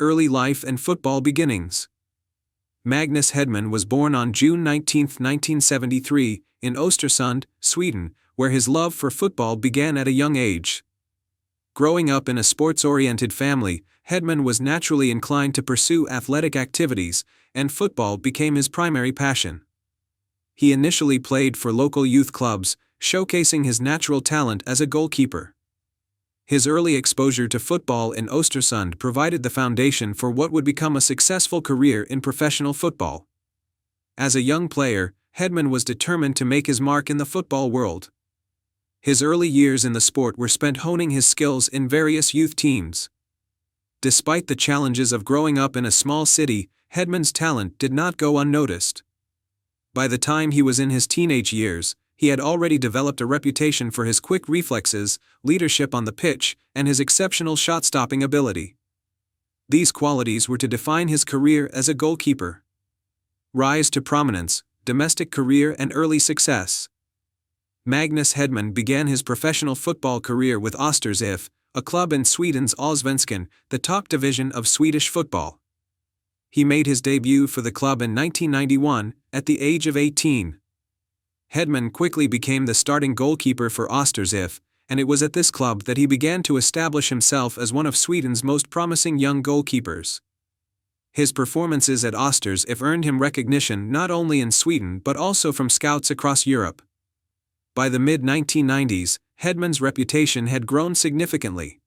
Early life and football beginnings. Magnus Hedman was born on June 19, 1973, in Östersund, Sweden, where his love for football began at a young age. Growing up in a sports-oriented family, Hedman was naturally inclined to pursue athletic activities, and football became his primary passion. He initially played for local youth clubs, showcasing his natural talent as a goalkeeper. His early exposure to football in Östersund provided the foundation for what would become a successful career in professional football. As a young player, Hedman was determined to make his mark in the football world. His early years in the sport were spent honing his skills in various youth teams. Despite the challenges of growing up in a small city, Hedman's talent did not go unnoticed. By the time he was in his teenage years, he had already developed a reputation for his quick reflexes, leadership on the pitch, and his exceptional shot-stopping ability. These qualities were to define his career as a goalkeeper. Rise to prominence, domestic career and early success. Magnus Hedman began his professional football career with Östers IF, a club in Sweden's Allsvenskan, the top division of Swedish football. He made his debut for the club in 1991, at the age of 18. Hedman quickly became the starting goalkeeper for Östers IF, and it was at this club that he began to establish himself as one of Sweden's most promising young goalkeepers. His performances at Östers IF earned him recognition not only in Sweden but also from scouts across Europe. By the mid-1990s, Hedman's reputation had grown significantly.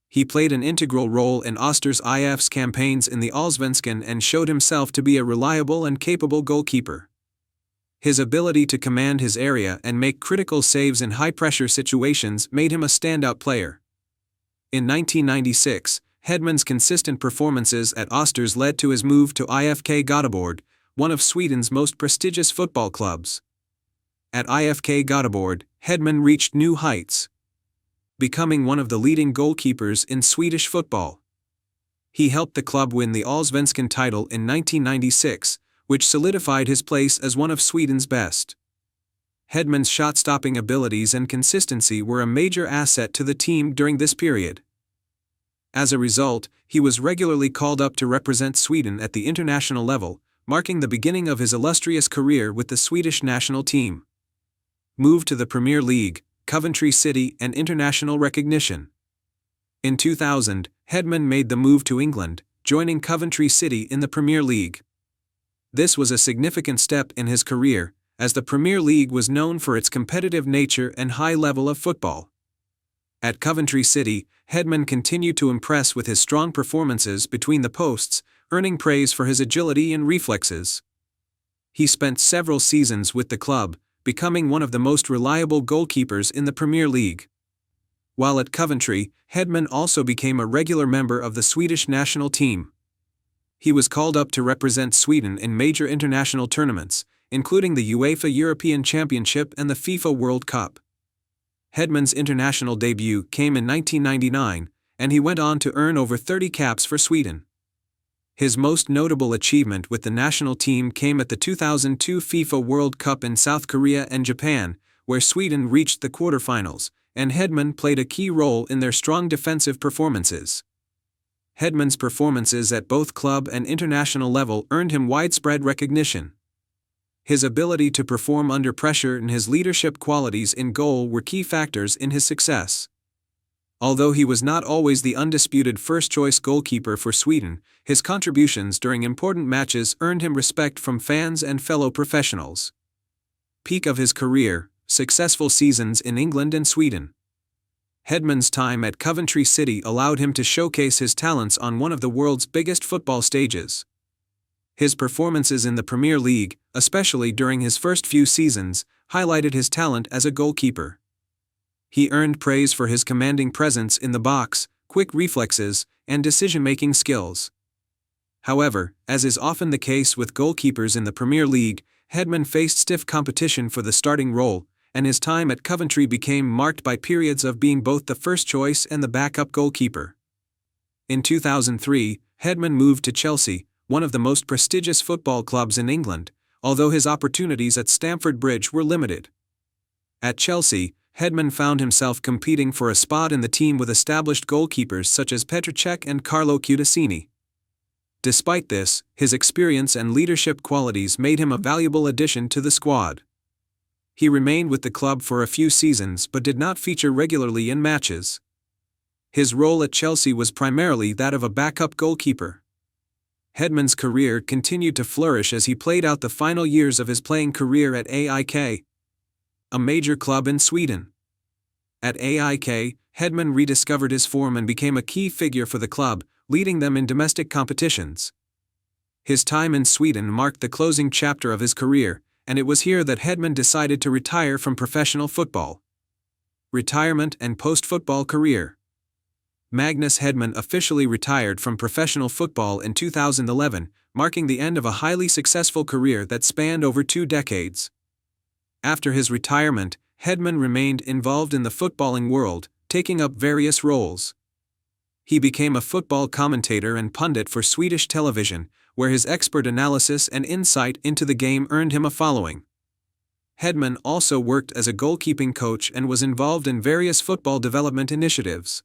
He played an integral role in Östers IF's campaigns in the Allsvenskan and showed himself to be a reliable and capable goalkeeper. His ability to command his area and make critical saves in high-pressure situations made him a standout player. In 1996, Hedman's consistent performances at Östers led to his move to IFK Göteborg, one of Sweden's most prestigious football clubs. At IFK Göteborg, Hedman reached new heights, becoming one of the leading goalkeepers in Swedish football. He helped the club win the Allsvenskan title in 1996, which solidified his place as one of Sweden's best. Hedman's shot-stopping abilities and consistency were a major asset to the team during this period. As a result, he was regularly called up to represent Sweden at the international level, marking the beginning of his illustrious career with the Swedish national team. Move to the Premier League, Coventry City and international recognition. In 2000, Hedman made the move to England, joining Coventry City in the Premier League. This was a significant step in his career, as the Premier League was known for its competitive nature and high level of football. At Coventry City, Hedman continued to impress with his strong performances between the posts, earning praise for his agility and reflexes. He spent several seasons with the club, becoming one of the most reliable goalkeepers in the Premier League. While at Coventry, Hedman also became a regular member of the Swedish national team. He was called up to represent Sweden in major international tournaments, including the UEFA European Championship and the FIFA World Cup. Hedman's international debut came in 1999, and he went on to earn over 30 caps for Sweden. His most notable achievement with the national team came at the 2002 FIFA World Cup in South Korea and Japan, where Sweden reached the quarterfinals, and Hedman played a key role in their strong defensive performances. Hedman's performances at both club and international level earned him widespread recognition. His ability to perform under pressure and his leadership qualities in goal were key factors in his success. Although he was not always the undisputed first-choice goalkeeper for Sweden, his contributions during important matches earned him respect from fans and fellow professionals. Peak of his career, successful seasons in England and Sweden. Hedman's time at Coventry City allowed him to showcase his talents on one of the world's biggest football stages. His performances in the Premier League, especially during his first few seasons, highlighted his talent as a goalkeeper. He earned praise for his commanding presence in the box, quick reflexes, and decision-making skills. However, as is often the case with goalkeepers in the Premier League, Hedman faced stiff competition for the starting role, and his time at Coventry became marked by periods of being both the first choice and the backup goalkeeper. In 2003, Hedman moved to Chelsea, one of the most prestigious football clubs in England, although his opportunities at Stamford Bridge were limited. At Chelsea, Hedman found himself competing for a spot in the team with established goalkeepers such as Petr Cech and Carlo Cudicini. Despite this, his experience and leadership qualities made him a valuable addition to the squad. He remained with the club for a few seasons but did not feature regularly in matches. His role at Chelsea was primarily that of a backup goalkeeper. Hedman's career continued to flourish as he played out the final years of his playing career at AIK, a major club in Sweden. At AIK, Hedman rediscovered his form and became a key figure for the club, leading them in domestic competitions. His time in Sweden marked the closing chapter of his career, and it was here that Hedman decided to retire from professional football. Retirement and post-football career. Magnus Hedman officially retired from professional football in 2011, marking the end of a highly successful career that spanned over 2 decades. After his retirement, Hedman remained involved in the footballing world, taking up various roles. He became a football commentator and pundit for Swedish television, where his expert analysis and insight into the game earned him a following. Hedman also worked as a goalkeeping coach and was involved in various football development initiatives.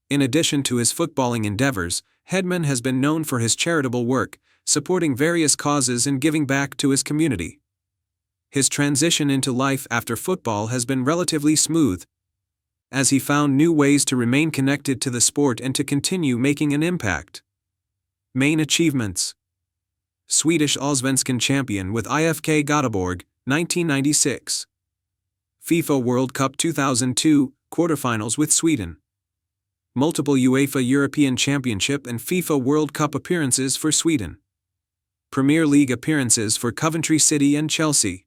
In addition to his footballing endeavors, Hedman has been known for his charitable work, supporting various causes and giving back to his community. His transition into life after football has been relatively smooth, as he found new ways to remain connected to the sport and to continue making an impact. Main achievements: Swedish Allsvenskan champion with IFK Göteborg, 1996. FIFA World Cup 2002, quarterfinals with Sweden. Multiple UEFA European Championship and FIFA World Cup appearances for Sweden. Premier League appearances for Coventry City and Chelsea.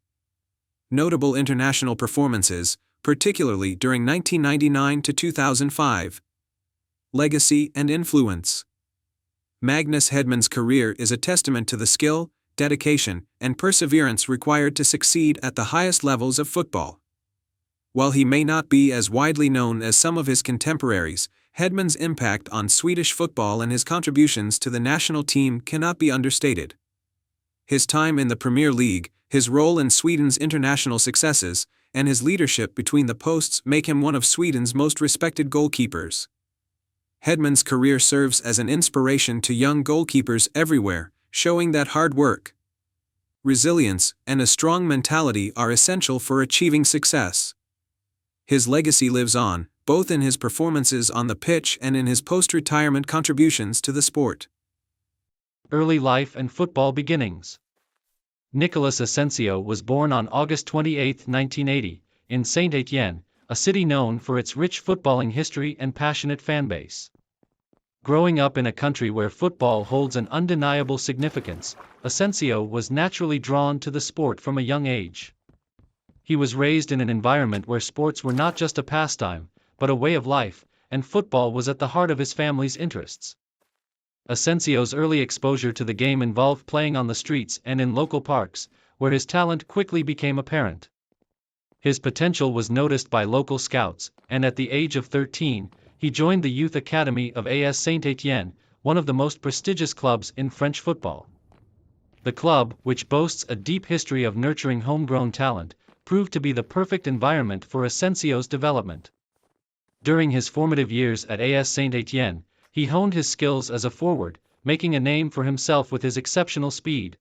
Notable international performances, particularly during 1999 to 2005. Legacy and influence. Magnus Hedman's career is a testament to the skill, dedication, and perseverance required to succeed at the highest levels of football. While he may not be as widely known as some of his contemporaries, Hedman's impact on Swedish football and his contributions to the national team cannot be understated. His time in the Premier League, his role in Sweden's international successes, and his leadership between the posts make him one of Sweden's most respected goalkeepers. Hedman's career serves as an inspiration to young goalkeepers everywhere, showing that hard work, resilience, and a strong mentality are essential for achieving success. His legacy lives on, both in his performances on the pitch and in his post-retirement contributions to the sport. Early life and football beginnings. Nicolas Asensio was born on August 28, 1980, in Saint-Étienne, a city known for its rich footballing history and passionate fanbase. Growing up in a country where football holds an undeniable significance, Asensio was naturally drawn to the sport from a young age. He was raised in an environment where sports were not just a pastime, but a way of life, and football was at the heart of his family's interests. Asensio's early exposure to the game involved playing on the streets and in local parks, where his talent quickly became apparent. His potential was noticed by local scouts, and at the age of 13, he joined the youth academy of AS Saint-Étienne, one of the most prestigious clubs in French football. The club, which boasts a deep history of nurturing homegrown talent, proved to be the perfect environment for Asensio's development. During his formative years at AS Saint-Étienne, he honed his skills as a forward, making a name for himself with his exceptional speed,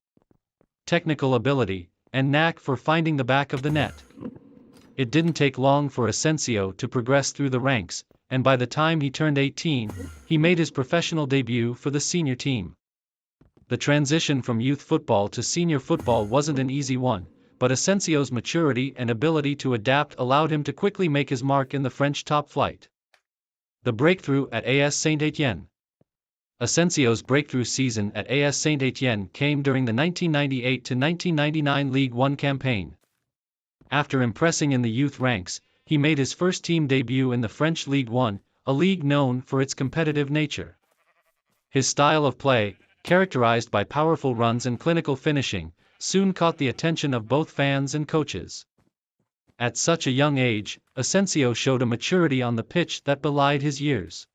technical ability, and knack for finding the back of the net. It didn't take long for Asensio to progress through the ranks, and by the time he turned 18, he made his professional debut for the senior team. The transition from youth football to senior football wasn't an easy one, but Asensio's maturity and ability to adapt allowed him to quickly make his mark in the French top flight. The breakthrough at AS Saint-Étienne. Asensio's breakthrough season at AS Saint-Étienne came during the 1998-1999 Ligue 1 campaign. After impressing in the youth ranks, he made his first team debut in the French Ligue 1, a league known for its competitive nature. His style of play, characterized by powerful runs and clinical finishing, soon caught the attention of both fans and coaches. At such a young age, Asensio showed a maturity on the pitch that belied his years.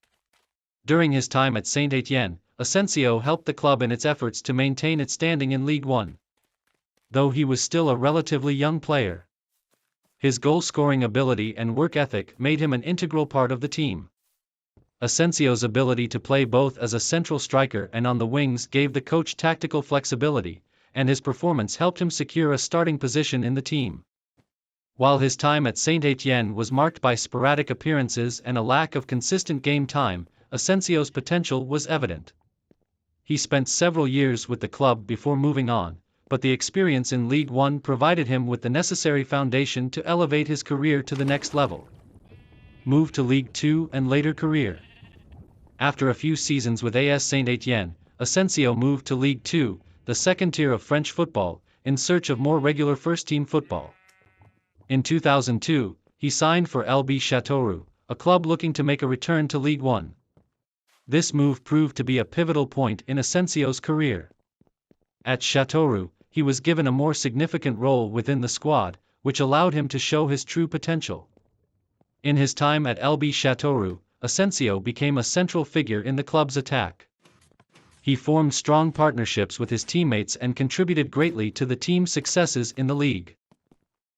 During his time at Saint-Étienne, Asensio helped the club in its efforts to maintain its standing in Ligue 1. Though he was still a relatively young player, his goal-scoring ability and work ethic made him an integral part of the team. Asensio's ability to play both as a central striker and on the wings gave the coach tactical flexibility, and his performance helped him secure a starting position in the team. While his time at Saint-Étienne was marked by sporadic appearances and a lack of consistent game time, Asensio's potential was evident. He spent several years with the club before moving on, but the experience in Ligue 1 provided him with the necessary foundation to elevate his career to the next level. Move to Ligue 2 and later career. After a few seasons with AS Saint-Étienne, Asensio moved to Ligue 2, the second tier of French football, in search of more regular first-team football. In 2002, he signed for LB Châteauroux, a club looking to make a return to Ligue 1. This move proved to be a pivotal point in Asensio's career. At Châteauroux, he was given a more significant role within the squad, which allowed him to show his true potential. In his time at LB Châteauroux, Asensio became a central figure in the club's attack. He formed strong partnerships with his teammates and contributed greatly to the team's successes in the league.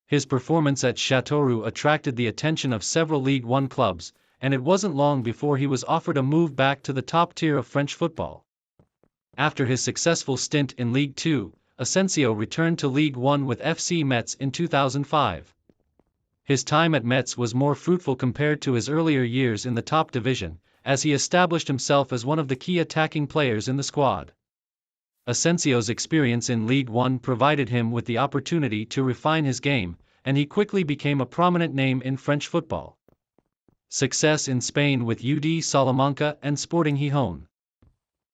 His performance at Châteauroux attracted the attention of several Ligue 1 clubs, and it wasn't long before he was offered a move back to the top tier of French football. After his successful stint in Ligue 2, Asensio returned to Ligue 1 with FC Metz in 2005. His time at Metz was more fruitful compared to his earlier years in the top division, as he established himself as one of the key attacking players in the squad. Asensio's experience in Ligue 1 provided him with the opportunity to refine his game, and he quickly became a prominent name in French football. Success in Spain with UD Salamanca and Sporting Gijón.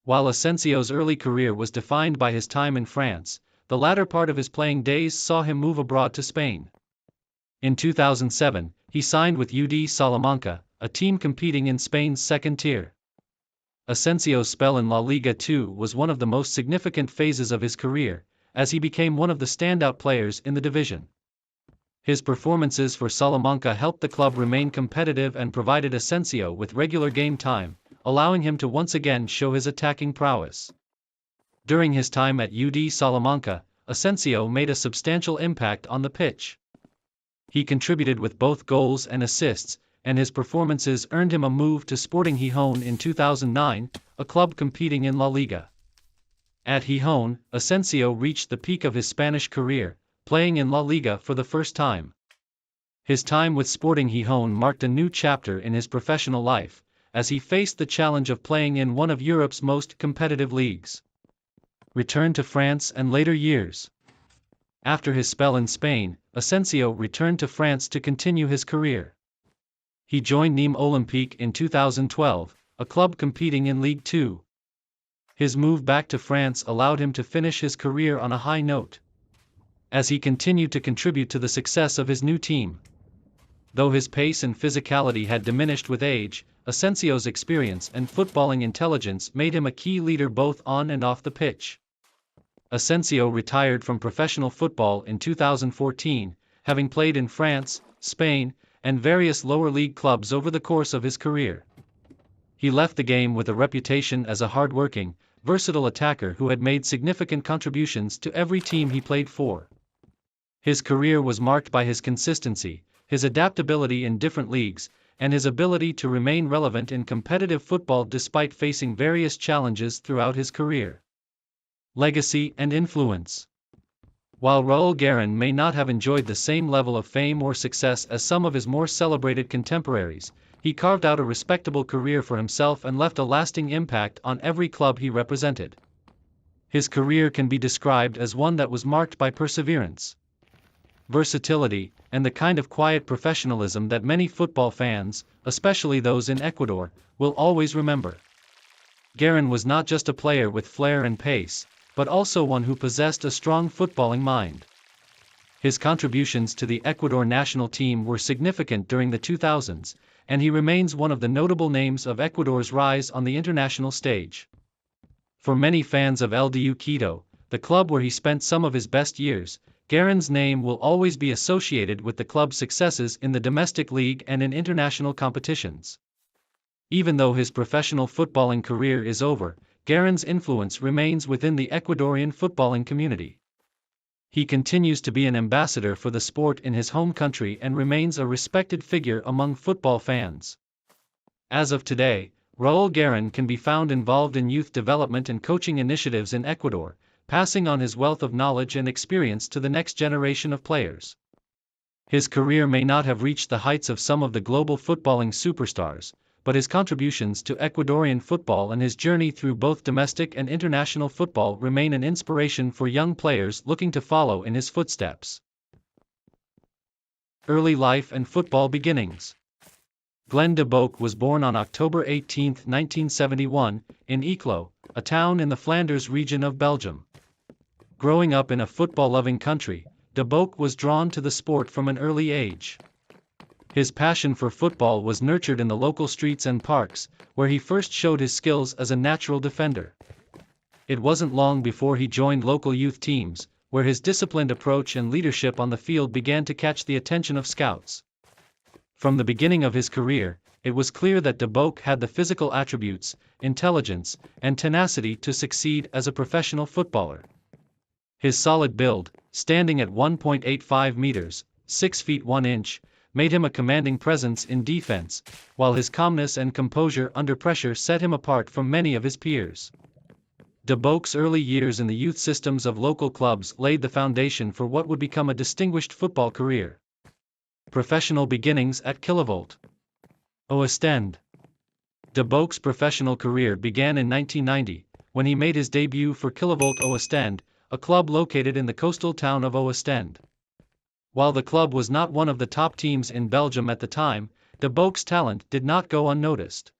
While Asensio's early career was defined by his time in France, the latter part of his playing days saw him move abroad to Spain. In 2007, he signed with UD Salamanca, a team competing in Spain's second tier. Asensio's spell in La Liga 2 was one of the most significant phases of his career, as he became one of the standout players in the division. His performances for Salamanca helped the club remain competitive and provided Asensio with regular game time, allowing him to once again show his attacking prowess. During his time at UD Salamanca, Asensio made a substantial impact on the pitch. He contributed with both goals and assists, and his performances earned him a move to Sporting Gijón in 2009, a club competing in La Liga. At Gijón, Asensio reached the peak of his Spanish career, playing in La Liga for the first time. His time with Sporting Gijón marked a new chapter in his professional life, as he faced the challenge of playing in one of Europe's most competitive leagues. Return to France and later years. After his spell in Spain, Asensio returned to France to continue his career. He joined Nîmes Olympique in 2012, a club competing in Ligue 2. His move back to France allowed him to finish his career on a high note, as he continued to contribute to the success of his new team. Though his pace and physicality had diminished with age, Asensio's experience and footballing intelligence made him a key leader both on and off the pitch. Asensio retired from professional football in 2014, having played in France, Spain, and various lower league clubs over the course of his career. He left the game with a reputation as a hard-working, versatile attacker who had made significant contributions to every team he played for. His career was marked by his consistency, his adaptability in different leagues, and his ability to remain relevant in competitive football despite facing various challenges throughout his career. Legacy and influence. While Raoul Guérin may not have enjoyed the same level of fame or success as some of his more celebrated contemporaries, he carved out a respectable career for himself and left a lasting impact on every club he represented. His career can be described as one that was marked by perseverance, versatility, and the kind of quiet professionalism that many football fans, especially those in Ecuador, will always remember. Guérin was not just a player with flair and pace, but also one who possessed a strong footballing mind. His contributions to the Ecuador national team were significant during the 2000s, and he remains one of the notable names of Ecuador's rise on the international stage. For many fans of LDU Quito, the club where he spent some of his best years, Guérin's name will always be associated with the club's successes in the domestic league and in international competitions. Even though his professional footballing career is over, Guérin's influence remains within the Ecuadorian footballing community. He continues to be an ambassador for the sport in his home country and remains a respected figure among football fans. As of today, Raúl Guerin can be found involved in youth development and coaching initiatives in Ecuador, passing on his wealth of knowledge and experience to the next generation of players. His career may not have reached the heights of some of the global footballing superstars, but his contributions to Ecuadorian football and his journey through both domestic and international football remain an inspiration for young players looking to follow in his footsteps. Early life and football beginnings. Glenn de Boeck was born on October 18, 1971, in Eeklo, a town in the Flanders region of Belgium. Growing up in a football-loving country, de Boeck was drawn to the sport from an early age. His passion for football was nurtured in the local streets and parks, where he first showed his skills as a natural defender. It wasn't long before he joined local youth teams, where his disciplined approach and leadership on the field began to catch the attention of scouts. From the beginning of his career, it was clear that de Boeck had the physical attributes, intelligence, and tenacity to succeed as a professional footballer. His solid build, standing at 1.85 meters, 6 feet 1 inch, made him a commanding presence in defense, while his calmness and composure under pressure set him apart from many of his peers. De Boeck's early years in the youth systems of local clubs laid the foundation for what would become a distinguished football career. Professional beginnings at Kilovolt. Oostende. De Boeck's professional career began in 1990, when he made his debut for Kilovolt Oostende, a club located in the coastal town of Oostende. While the club was not one of the top teams in Belgium at the time, de Boeck's talent did not go unnoticed.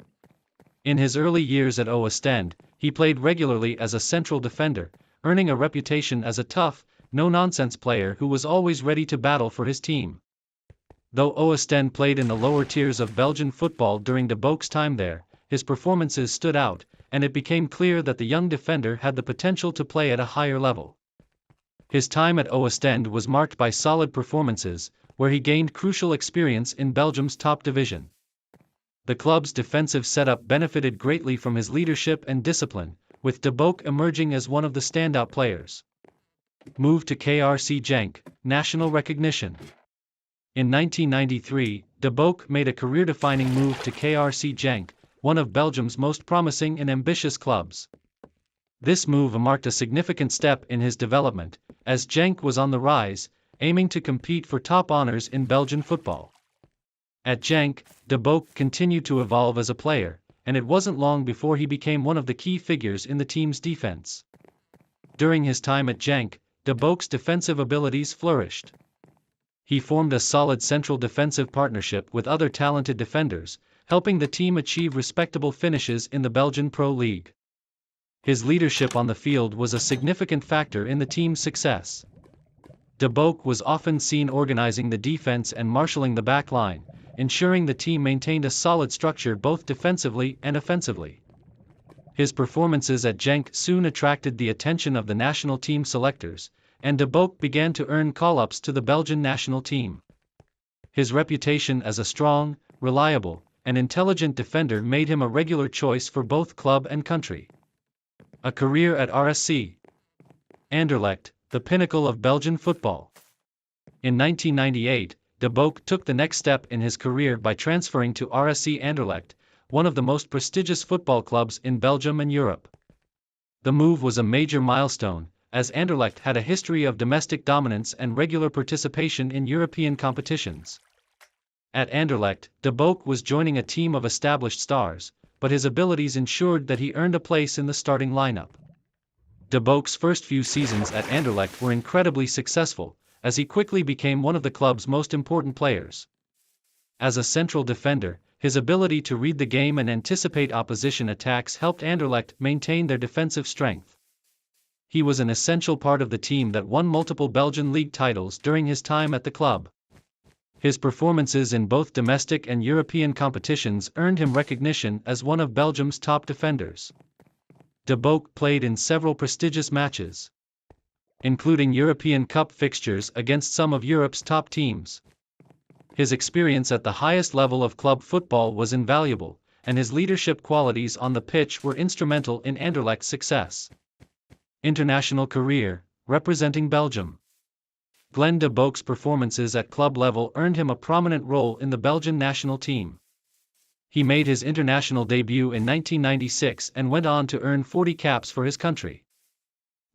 In his early years at Oostende, he played regularly as a central defender, earning a reputation as a tough, no-nonsense player who was always ready to battle for his team. Though Oostende played in the lower tiers of Belgian football during de Boeck's time there, his performances stood out, and it became clear that the young defender had the potential to play at a higher level. His time at Oostende was marked by solid performances, where he gained crucial experience in Belgium's top division. The club's defensive setup benefited greatly from his leadership and discipline, with de Boeck emerging as one of the standout players. Move to KRC Genk, national recognition. In 1993, de Boeck made a career-defining move to KRC Genk, one of Belgium's most promising and ambitious clubs. This move marked a significant step in his development, as Genk was on the rise, aiming to compete for top honors in Belgian football. At Genk, de Boeck continued to evolve as a player, and it wasn't long before he became one of the key figures in the team's defense. During his time at Genk, de Boeck's defensive abilities flourished. He formed a solid central defensive partnership with other talented defenders, helping the team achieve respectable finishes in the Belgian Pro League. His leadership on the field was a significant factor in the team's success. De Boeck was often seen organizing the defense and marshalling the back line, ensuring the team maintained a solid structure both defensively and offensively. His performances at Genk soon attracted the attention of the national team selectors, and de Boeck began to earn call-ups to the Belgian national team. His reputation as a strong, reliable, and intelligent defender made him a regular choice for both club and country. A career at RSC Anderlecht, the pinnacle of Belgian football. In 1998, de Boeck took the next step in his career by transferring to RSC Anderlecht, one of the most prestigious football clubs in Belgium and Europe. The move was a major milestone, as Anderlecht had a history of domestic dominance and regular participation in European competitions. At Anderlecht, de Boeck was joining a team of established stars, but his abilities ensured that he earned a place in the starting lineup. De Boeck's first few seasons at Anderlecht were incredibly successful, as he quickly became one of the club's most important players. As a central defender, his ability to read the game and anticipate opposition attacks helped Anderlecht maintain their defensive strength. He was an essential part of the team that won multiple Belgian league titles during his time at the club. His performances in both domestic and European competitions earned him recognition as one of Belgium's top defenders. De Boeck played in several prestigious matches, including European Cup fixtures against some of Europe's top teams. His experience at the highest level of club football was invaluable, and his leadership qualities on the pitch were instrumental in Anderlecht's success. International career, representing Belgium. Glenn de Boeck's performances at club level earned him a prominent role in the Belgian national team. He made his international debut in 1996 and went on to earn 40 caps for his country.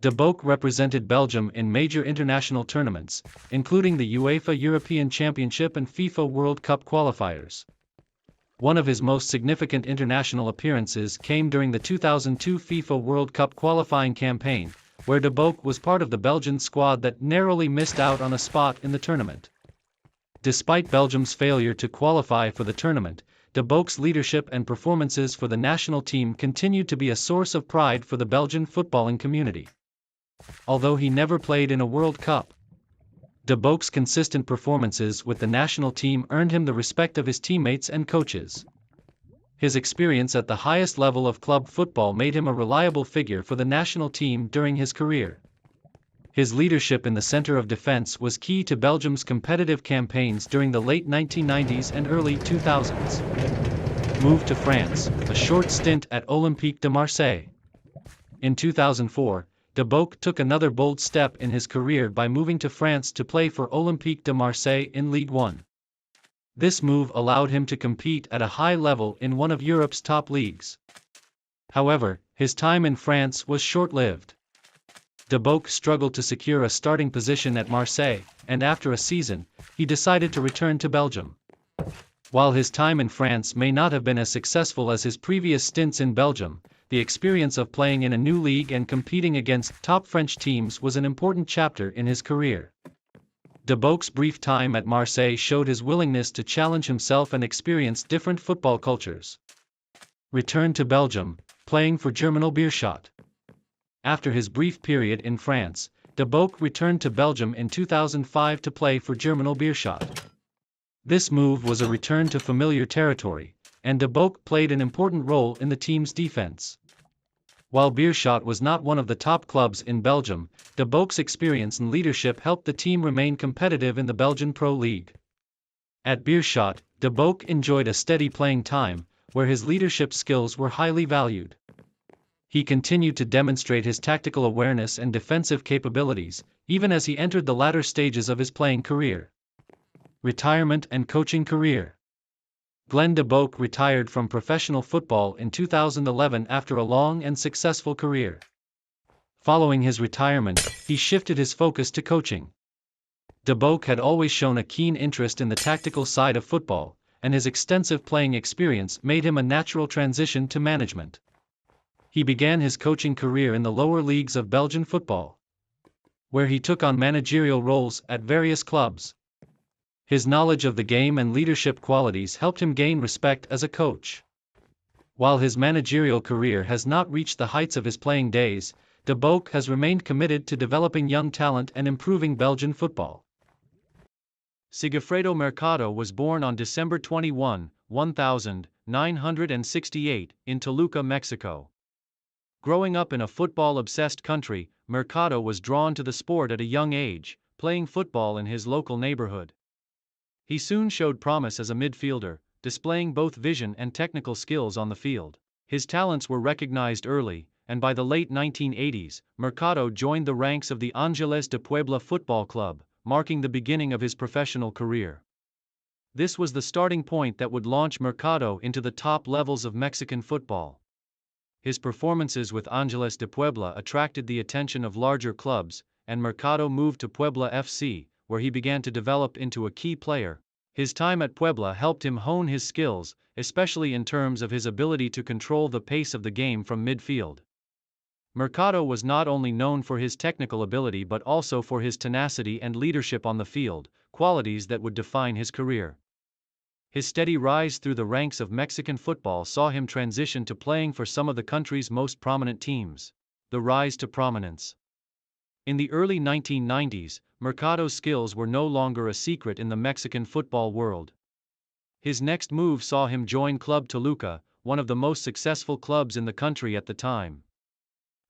De Bock represented Belgium in major international tournaments, including the UEFA European Championship and FIFA World Cup qualifiers. One of his most significant international appearances came during the 2002 FIFA World Cup qualifying campaign, where De Bock was part of the Belgian squad that narrowly missed out on a spot in the tournament. Despite Belgium's failure to qualify for the tournament, De Bock's leadership and performances for the national team continued to be a source of pride for the Belgian footballing community. Although he never played in a World Cup, De Bock's consistent performances with the national team earned him the respect of his teammates and coaches. His experience at the highest level of club football made him a reliable figure for the national team during his career. His leadership in the center of defense was key to Belgium's competitive campaigns during the late 1990s and early 2000s. Moved to France, a short stint at Olympique de Marseille. In 2004, De Bock took another bold step in his career by moving to France to play for Olympique de Marseille in Ligue 1. This move allowed him to compete at a high level in one of Europe's top leagues. However, his time in France was short-lived. De Bock struggled to secure a starting position at Marseille, and after a season, he decided to return to Belgium. While his time in France may not have been as successful as his previous stints in Belgium, the experience of playing in a new league and competing against top French teams was an important chapter in his career. De Bock's brief time at Marseille showed his willingness to challenge himself and experience different football cultures. Returned to Belgium, playing for Germinal Beerschot. After his brief period in France, De Bock returned to Belgium in 2005 to play for Germinal Beerschot. This move was a return to familiar territory, and De Bock played an important role in the team's defense. While Beerschot was not one of the top clubs in Belgium, De Bock's experience and leadership helped the team remain competitive in the Belgian Pro League. At Beerschot, De Bock enjoyed a steady playing time, where his leadership skills were highly valued. He continued to demonstrate his tactical awareness and defensive capabilities, even as he entered the latter stages of his playing career. Retirement and coaching career. Glenn De Bock retired from professional football in 2011 after a long and successful career. Following his retirement, he shifted his focus to coaching. De Bock had always shown a keen interest in the tactical side of football, and his extensive playing experience made him a natural transition to management. He began his coaching career in the lower leagues of Belgian football, where he took on managerial roles at various clubs. His knowledge of the game and leadership qualities helped him gain respect as a coach. While his managerial career has not reached the heights of his playing days, De Bock has remained committed to developing young talent and improving Belgian football. Sigifredo Mercado was born on December 21, 1968, in Toluca, Mexico. Growing up in a football-obsessed country, Mercado was drawn to the sport at a young age, playing football in his local neighborhood. He soon showed promise as a midfielder, displaying both vision and technical skills on the field. His talents were recognized early, and by the late 1980s, Mercado joined the ranks of the Ángeles de Puebla Football Club, marking the beginning of his professional career. This was the starting point that would launch Mercado into the top levels of Mexican football. His performances with Ángeles de Puebla attracted the attention of larger clubs, and Mercado moved to Puebla FC, where he began to develop into a key player. His time at Puebla helped him hone his skills, especially in terms of his ability to control the pace of the game from midfield. Mercado was not only known for his technical ability but also for his tenacity and leadership on the field, qualities that would define his career. His steady rise through the ranks of Mexican football saw him transition to playing for some of the country's most prominent teams. The rise to prominence. In the early 1990s, Mercado's skills were no longer a secret in the Mexican football world. His next move saw him join Club Toluca, one of the most successful clubs in the country at the time.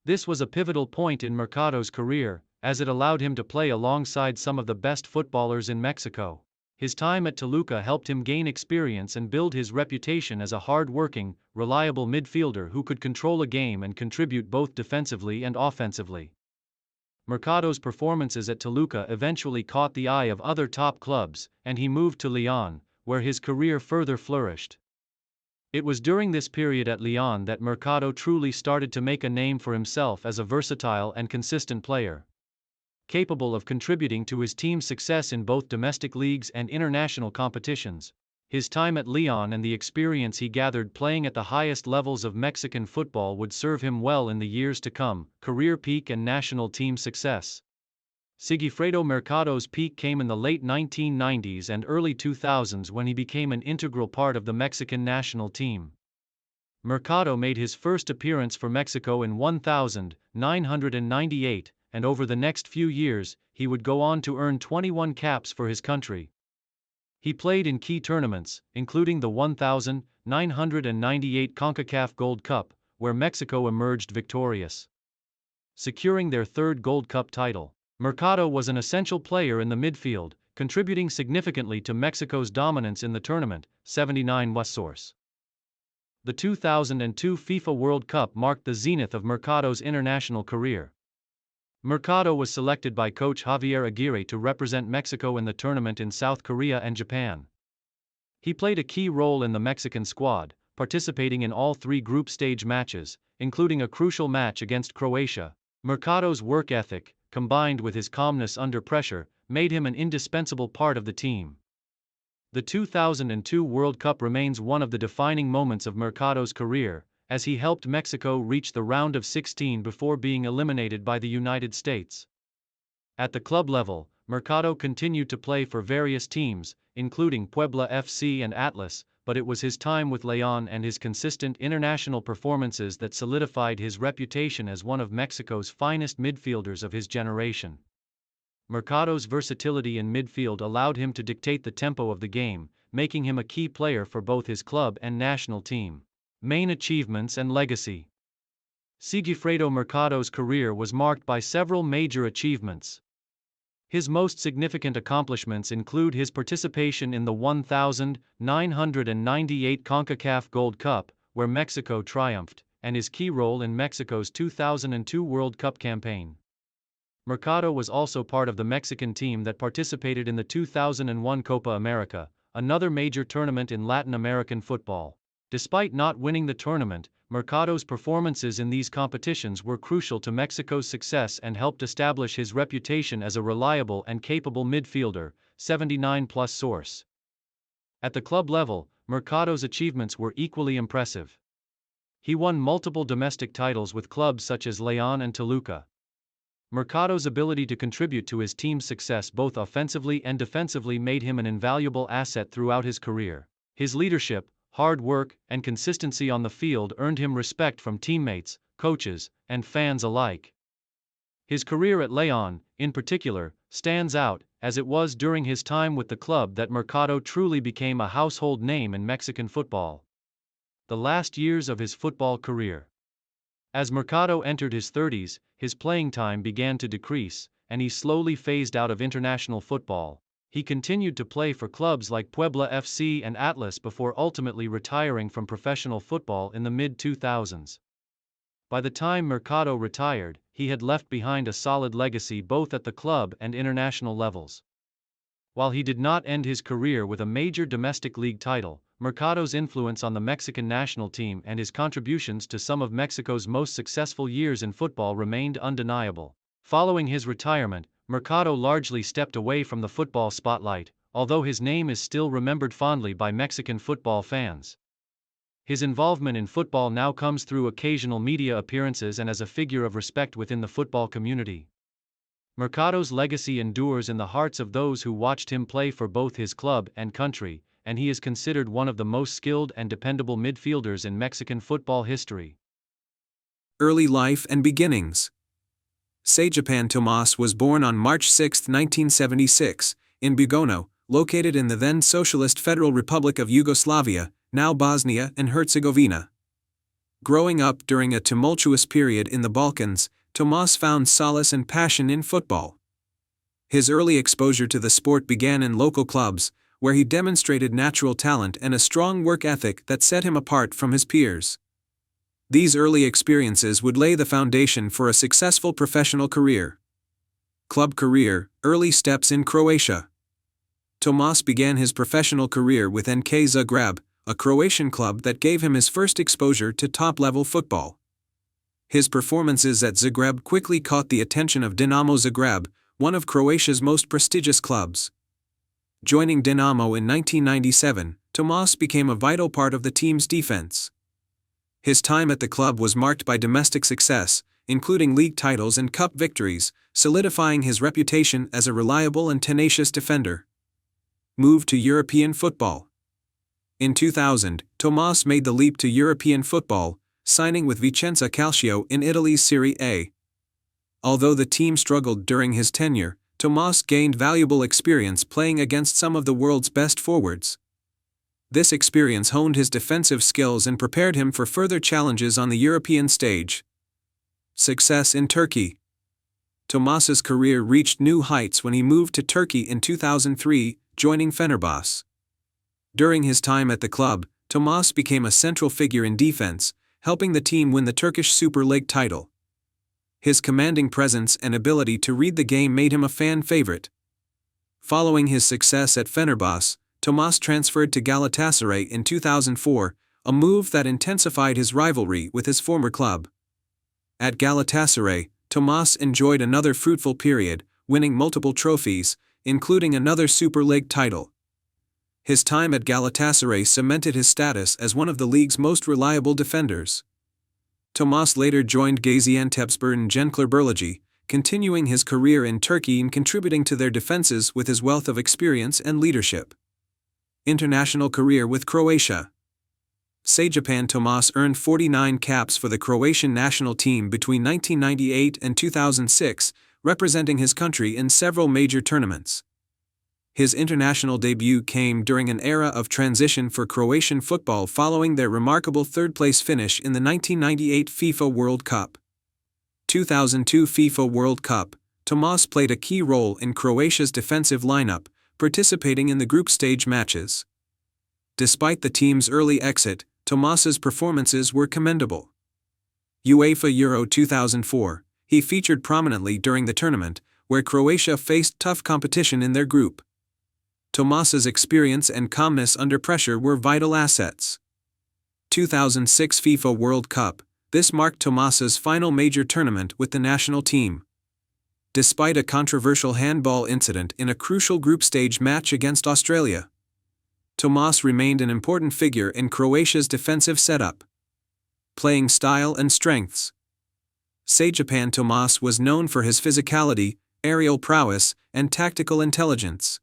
This was a pivotal point in Mercado's career, as it allowed him to play alongside some of the best footballers in Mexico. His time at Toluca helped him gain experience and build his reputation as a hard-working, reliable midfielder who could control a game and contribute both defensively and offensively. Mercado's performances at Toluca eventually caught the eye of other top clubs, and he moved to Lyon, where his career further flourished. It was during this period at Lyon that Mercado truly started to make a name for himself as a versatile and consistent player, capable of contributing to his team's success in both domestic leagues and international competitions. His time at Lyon and the experience he gathered playing at the highest levels of Mexican football would serve him well in the years to come, career peak and national team success. Sigifredo Mercado's peak came in the late 1990s and early 2000s when he became an integral part of the Mexican national team. Mercado made his first appearance for Mexico in 1998, and over the next few years, he would go on to earn 21 caps for his country. He played in key tournaments, including the 1998 CONCACAF Gold Cup, where Mexico emerged victorious, securing their third Gold Cup title. Mercado was an essential player in the midfield, contributing significantly to Mexico's dominance in the tournament. 79 West Source. The 2002 FIFA World Cup marked the zenith of Mercado's international career. Mercado was selected by coach Javier Aguirre to represent Mexico in the tournament in South Korea and Japan. He played a key role in the Mexican squad, participating in all three group stage matches, including a crucial match against Croatia. Mercado's work ethic, combined with his calmness under pressure, made him an indispensable part of the team. The 2002 World Cup remains one of the defining moments of Mercado's career, as he helped Mexico reach the round of 16 before being eliminated by the United States. At the club level, Mercado continued to play for various teams, including Puebla FC and Atlas, but it was his time with León and his consistent international performances that solidified his reputation as one of Mexico's finest midfielders of his generation. Mercado's versatility in midfield allowed him to dictate the tempo of the game, making him a key player for both his club and national team. Main achievements and legacy. Sigifredo Mercado's career was marked by several major achievements. His most significant accomplishments include his participation in the 1998 CONCACAF Gold Cup, where Mexico triumphed, and his key role in Mexico's 2002 World Cup campaign. Mercado was also part of the Mexican team that participated in the 2001 Copa America, another major tournament in Latin American football. Despite not winning the tournament, Mercado's performances in these competitions were crucial to Mexico's success and helped establish his reputation as a reliable and capable midfielder. 79 Plus Source. At the club level, Mercado's achievements were equally impressive. He won multiple domestic titles with clubs such as León and Toluca. Mercado's ability to contribute to his team's success both offensively and defensively made him an invaluable asset throughout his career. His leadership, hard work, and consistency on the field earned him respect from teammates, coaches, and fans alike. His career at León, in particular, stands out, as it was during his time with the club that Mercado truly became a household name in Mexican football. The last years of his football career. As Mercado entered his 30s, his playing time began to decrease, and he slowly phased out of international football. He continued to play for clubs like Puebla FC and Atlas before ultimately retiring from professional football in the mid-2000s. By the time Mercado retired, he had left behind a solid legacy both at the club and international levels. While he did not end his career with a major domestic league title, Mercado's influence on the Mexican national team and his contributions to some of Mexico's most successful years in football remained undeniable. Following his retirement, Mercado largely stepped away from the football spotlight, although his name is still remembered fondly by Mexican football fans. His involvement in football now comes through occasional media appearances and as a figure of respect within the football community. Mercado's legacy endures in the hearts of those who watched him play for both his club and country, and he is considered one of the most skilled and dependable midfielders in Mexican football history. Early life and beginnings. Sejipan Tomas was born on March 6, 1976, in Bugono, located in the then Socialist Federal Republic of Yugoslavia, now Bosnia and Herzegovina. Growing up during a tumultuous period in the Balkans, Tomas found solace and passion in football. His early exposure to the sport began in local clubs, where he demonstrated natural talent and a strong work ethic that set him apart from his peers. These early experiences would lay the foundation for a successful professional career. Club career, early steps in Croatia. Tomas began his professional career with NK Zagreb, a Croatian club that gave him his first exposure to top-level football. His performances at Zagreb quickly caught the attention of Dinamo Zagreb, one of Croatia's most prestigious clubs. Joining Dinamo in 1997, Tomas became a vital part of the team's defense. His time at the club was marked by domestic success, including league titles and cup victories, solidifying his reputation as a reliable and tenacious defender. Move to European football. In 2000, Tomas made the leap to European football, signing with Vicenza Calcio in Italy's Serie A. Although the team struggled during his tenure, Tomas gained valuable experience playing against some of the world's best forwards. This experience honed his defensive skills and prepared him for further challenges on the European stage. Success in Turkey. Tomas's career reached new heights when he moved to Turkey in 2003, joining Fenerbahçe. During his time at the club, Tomas became a central figure in defense, helping the team win the Turkish Super League title. His commanding presence and ability to read the game made him a fan favorite. Following his success at Fenerbahçe, Tomas transferred to Galatasaray in 2004, a move that intensified his rivalry with his former club. At Galatasaray, Tomas enjoyed another fruitful period, winning multiple trophies, including another Super League title. His time at Galatasaray cemented his status as one of the league's most reliable defenders. Tomas later joined Gaziantepspor and Gençlerbirliği, continuing his career in Turkey and contributing to their defenses with his wealth of experience and leadership. International career with Croatia. Sajepan Tomas earned 49 caps for the Croatian national team between 1998 and 2006, representing his country in several major tournaments. His international debut came during an era of transition for Croatian football following their remarkable third-place finish in the 1998 FIFA World Cup. 2002 FIFA World Cup, Tomas played a key role in Croatia's defensive lineup, participating in the group stage matches. Despite the team's early exit, Tomas's performances were commendable. UEFA Euro 2004, he featured prominently during the tournament, where Croatia faced tough competition in their group. Tomas's experience and calmness under pressure were vital assets. 2006 FIFA World Cup, this marked Tomas's final major tournament with the national team. Despite a controversial handball incident in a crucial group stage match against Australia, Tomas remained an important figure in Croatia's defensive setup. Playing style and strengths. Sajepan Tomas was known for his physicality, aerial prowess, and tactical intelligence.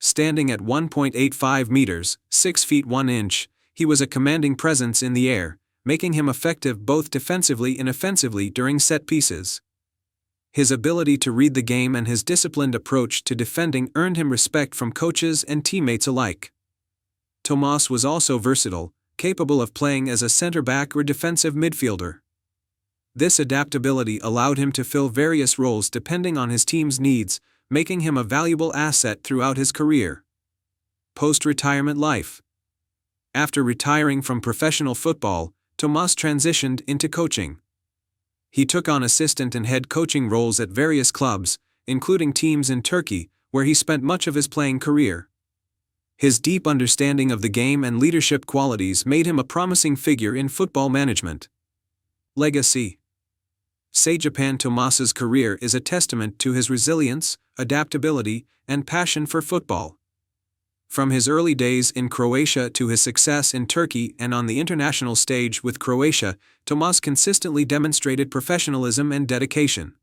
Standing at 1.85 meters, 6 feet 1 inch, he was a commanding presence in the air, making him effective both defensively and offensively during set pieces. His ability to read the game and his disciplined approach to defending earned him respect from coaches and teammates alike. Tomas was also versatile, capable of playing as a center-back or defensive midfielder. This adaptability allowed him to fill various roles depending on his team's needs, making him a valuable asset throughout his career. Post-retirement life. After retiring from professional football, Tomas transitioned into coaching. He took on assistant and head coaching roles at various clubs, including teams in Turkey, where he spent much of his playing career. His deep understanding of the game and leadership qualities made him a promising figure in football management. Legacy. Sajepan Tomas's career is a testament to his resilience, adaptability, and passion for football. From his early days in Croatia to his success in Turkey and on the international stage with Croatia, Tomas consistently demonstrated professionalism and dedication.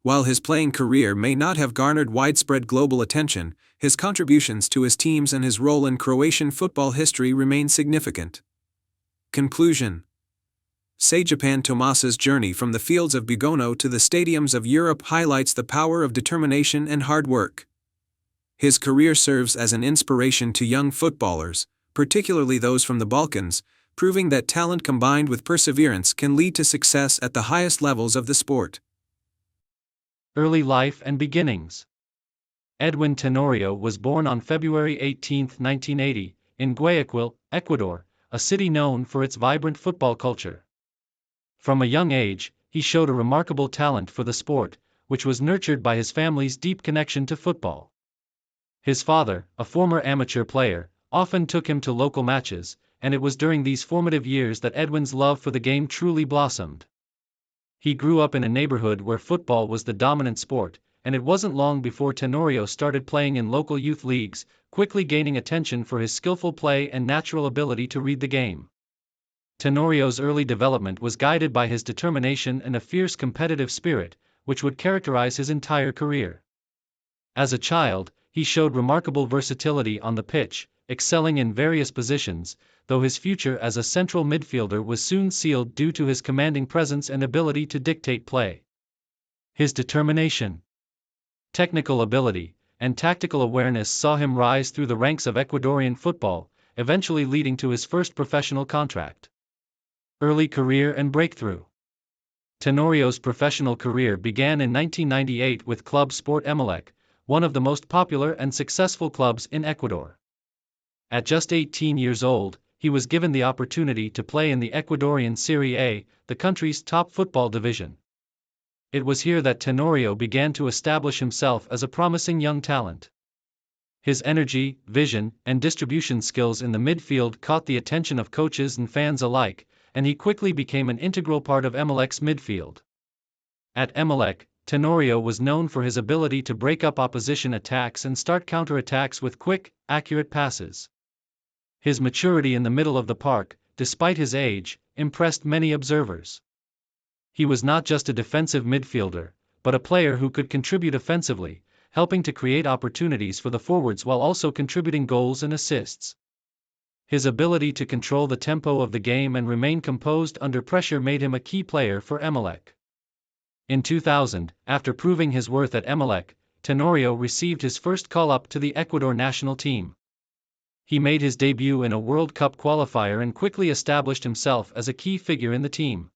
While his playing career may not have garnered widespread global attention, his contributions to his teams and his role in Croatian football history remain significant. Conclusion. Sajepan Tomas's journey from the fields of Bugano to the stadiums of Europe highlights the power of determination and hard work. His career serves as an inspiration to young footballers, particularly those from the Balkans, proving that talent combined with perseverance can lead to success at the highest levels of the sport. Early life and beginnings. Edwin Tenorio was born on February 18, 1980, in Guayaquil, Ecuador, a city known for its vibrant football culture. From a young age, he showed a remarkable talent for the sport, which was nurtured by his family's deep connection to football. His father, a former amateur player, often took him to local matches, and it was during these formative years that Edwin's love for the game truly blossomed. He grew up in a neighborhood where football was the dominant sport, and it wasn't long before Tenorio started playing in local youth leagues, quickly gaining attention for his skillful play and natural ability to read the game. Tenorio's early development was guided by his determination and a fierce competitive spirit, which would characterize his entire career. As a child, he showed remarkable versatility on the pitch, excelling in various positions, though his future as a central midfielder was soon sealed due to his commanding presence and ability to dictate play. His determination, technical ability, and tactical awareness saw him rise through the ranks of Ecuadorian football, eventually leading to his first professional contract. Early career and breakthrough. Tenorio's professional career began in 1998 with Club Sport Emelec, one of the most popular and successful clubs in Ecuador. At just 18 years old, he was given the opportunity to play in the Ecuadorian Serie A, the country's top football division. It was here that Tenorio began to establish himself as a promising young talent. His energy, vision, and distribution skills in the midfield caught the attention of coaches and fans alike, and he quickly became an integral part of Emelec's midfield. At Emelec, Tenorio was known for his ability to break up opposition attacks and start counter-attacks with quick, accurate passes. His maturity in the middle of the park, despite his age, impressed many observers. He was not just a defensive midfielder, but a player who could contribute offensively, helping to create opportunities for the forwards while also contributing goals and assists. His ability to control the tempo of the game and remain composed under pressure made him a key player for Emelec. In 2000, after proving his worth at Emelec, Tenorio received his first call-up to the Ecuador national team. He made his debut in a World Cup qualifier and quickly established himself as a key figure in the team.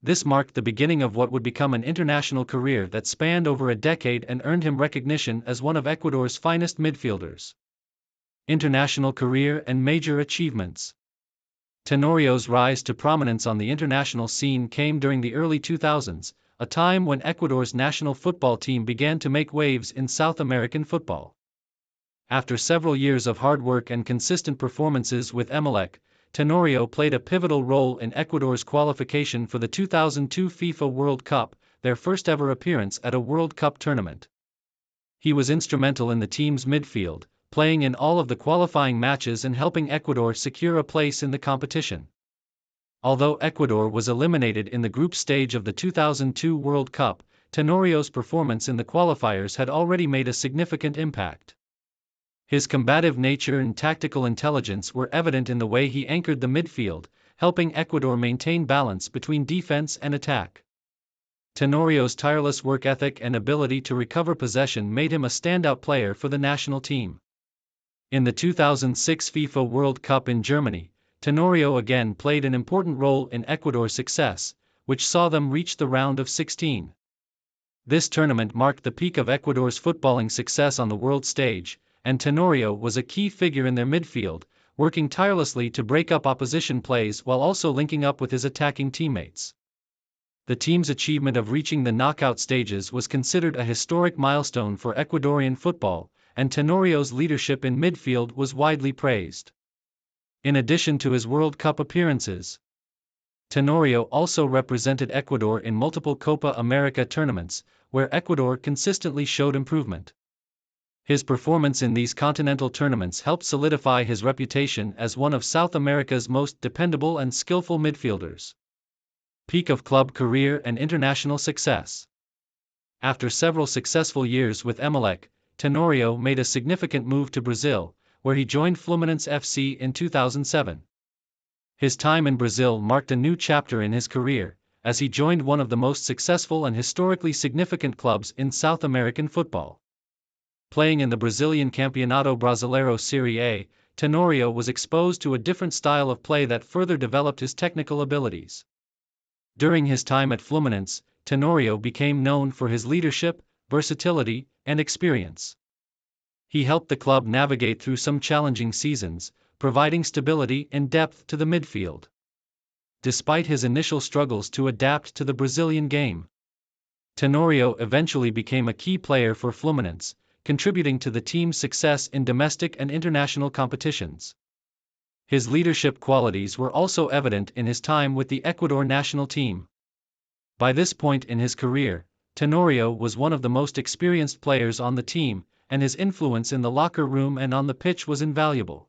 This marked the beginning of what would become an international career that spanned over a decade and earned him recognition as one of Ecuador's finest midfielders. International career and major achievements. Tenorio's rise to prominence on the international scene came during the early 2000s, a time when Ecuador's national football team began to make waves in South American football. After several years of hard work and consistent performances with Emelec, Tenorio played a pivotal role in Ecuador's qualification for the 2002 FIFA World Cup, their first ever appearance at a World Cup tournament. He was instrumental in the team's midfield, playing in all of the qualifying matches and helping Ecuador secure a place in the competition. Although Ecuador was eliminated in the group stage of the 2002 World Cup, Tenorio's performance in the qualifiers had already made a significant impact. His combative nature and tactical intelligence were evident in the way he anchored the midfield, helping Ecuador maintain balance between defense and attack. Tenorio's tireless work ethic and ability to recover possession made him a standout player for the national team. In the 2006 FIFA World Cup in Germany, Tenorio again played an important role in Ecuador's success, which saw them reach the round of 16. This tournament marked the peak of Ecuador's footballing success on the world stage, and Tenorio was a key figure in their midfield, working tirelessly to break up opposition plays while also linking up with his attacking teammates. The team's achievement of reaching the knockout stages was considered a historic milestone for Ecuadorian football, and Tenorio's leadership in midfield was widely praised. In addition to his World Cup appearances, Tenorio also represented Ecuador in multiple Copa America tournaments, where Ecuador consistently showed improvement. His performance in these continental tournaments helped solidify his reputation as one of South America's most dependable and skillful midfielders. Peak of club career and international success. After several successful years with Emelec, Tenorio made a significant move to Brazil, where he joined Fluminense FC in 2007. His time in Brazil marked a new chapter in his career, as he joined one of the most successful and historically significant clubs in South American football. Playing in the Brazilian Campeonato Brasileiro Serie A, Tenorio was exposed to a different style of play that further developed his technical abilities. During his time at Fluminense, Tenorio became known for his leadership, versatility, and experience. He helped the club navigate through some challenging seasons, providing stability and depth to the midfield. Despite his initial struggles to adapt to the Brazilian game, Tenorio eventually became a key player for Fluminense, contributing to the team's success in domestic and international competitions. His leadership qualities were also evident in his time with the Ecuador national team. By this point in his career, Tenorio was one of the most experienced players on the team, and his influence in the locker room and on the pitch was invaluable.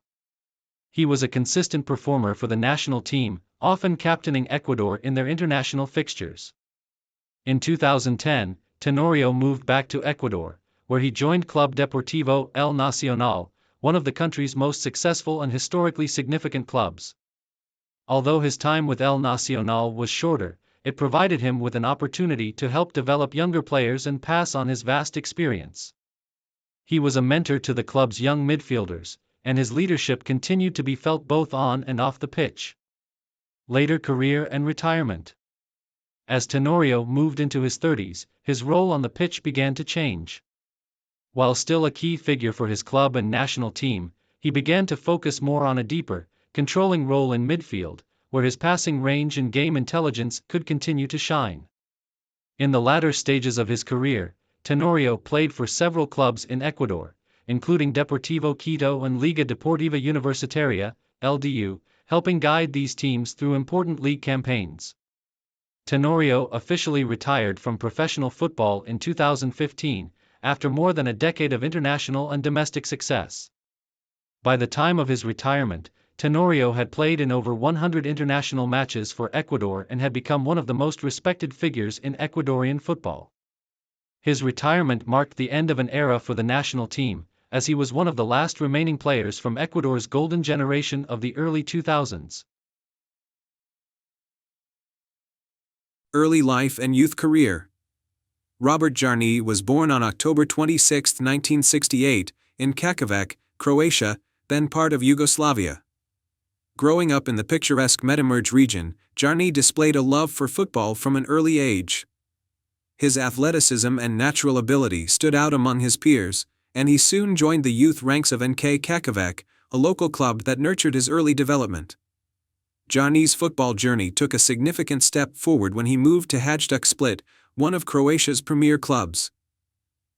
He was a consistent performer for the national team, often captaining Ecuador in their international fixtures. In 2010, Tenorio moved back to Ecuador, where he joined Club Deportivo El Nacional, one of the country's most successful and historically significant clubs. Although his time with El Nacional was shorter, it provided him with an opportunity to help develop younger players and pass on his vast experience. He was a mentor to the club's young midfielders, and his leadership continued to be felt both on and off the pitch. Later career and retirement. As Tenorio moved into his 30s, his role on the pitch began to change. While still a key figure for his club and national team, he began to focus more on a deeper, controlling role in midfield, where his passing range and game intelligence could continue to shine. In the latter stages of his career, Tenorio played for several clubs in Ecuador, including Deportivo Quito and Liga Deportiva Universitaria, LDU, helping guide these teams through important league campaigns. Tenorio officially retired from professional football in 2015, after more than a decade of international and domestic success. By the time of his retirement, Tenorio had played in over 100 international matches for Ecuador and had become one of the most respected figures in Ecuadorian football. His retirement marked the end of an era for the national team, as he was one of the last remaining players from Ecuador's golden generation of the early 2000s. Early life and youth career. Robert Jarni was born on October 26, 1968, in Kakovac, Croatia, then part of Yugoslavia. Growing up in the picturesque Međimurje region, Jarni displayed a love for football from an early age. His athleticism and natural ability stood out among his peers, and he soon joined the youth ranks of NK Kakovac, a local club that nurtured his early development. Jarni's football journey took a significant step forward when he moved to Hajduk Split, one of Croatia's premier clubs.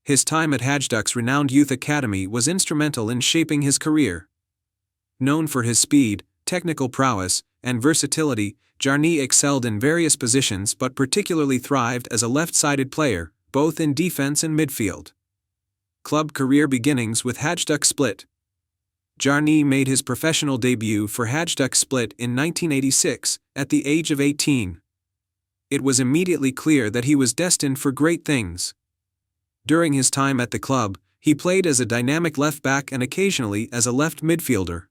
His time at Hajduk's renowned youth academy was instrumental in shaping his career. Known for his speed, technical prowess, and versatility, Jarni excelled in various positions but particularly thrived as a left-sided player, both in defense and midfield. Club career beginnings with Hajduk Split. Jarni made his professional debut for Hajduk Split in 1986, at the age of 18. It was immediately clear that he was destined for great things. During his time at the club, he played as a dynamic left-back and occasionally as a left midfielder.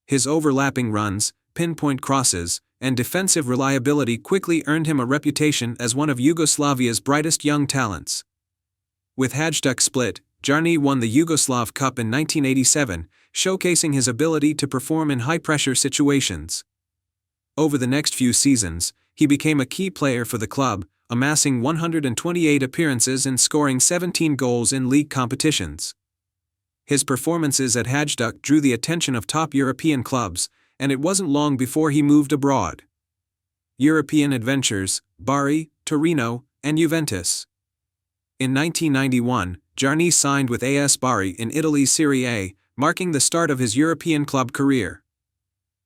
His overlapping runs, pinpoint crosses, and defensive reliability quickly earned him a reputation as one of Yugoslavia's brightest young talents. With Hajduk Split, Jarni won the Yugoslav Cup in 1987, showcasing his ability to perform in high-pressure situations. Over the next few seasons, he became a key player for the club, amassing 128 appearances and scoring 17 goals in league competitions. His performances at Hajduk drew the attention of top European clubs, and it wasn't long before he moved abroad. European adventures, Bari, Torino, and Juventus. In 1991, Jarni signed with AS Bari in Italy's Serie A, marking the start of his European club career.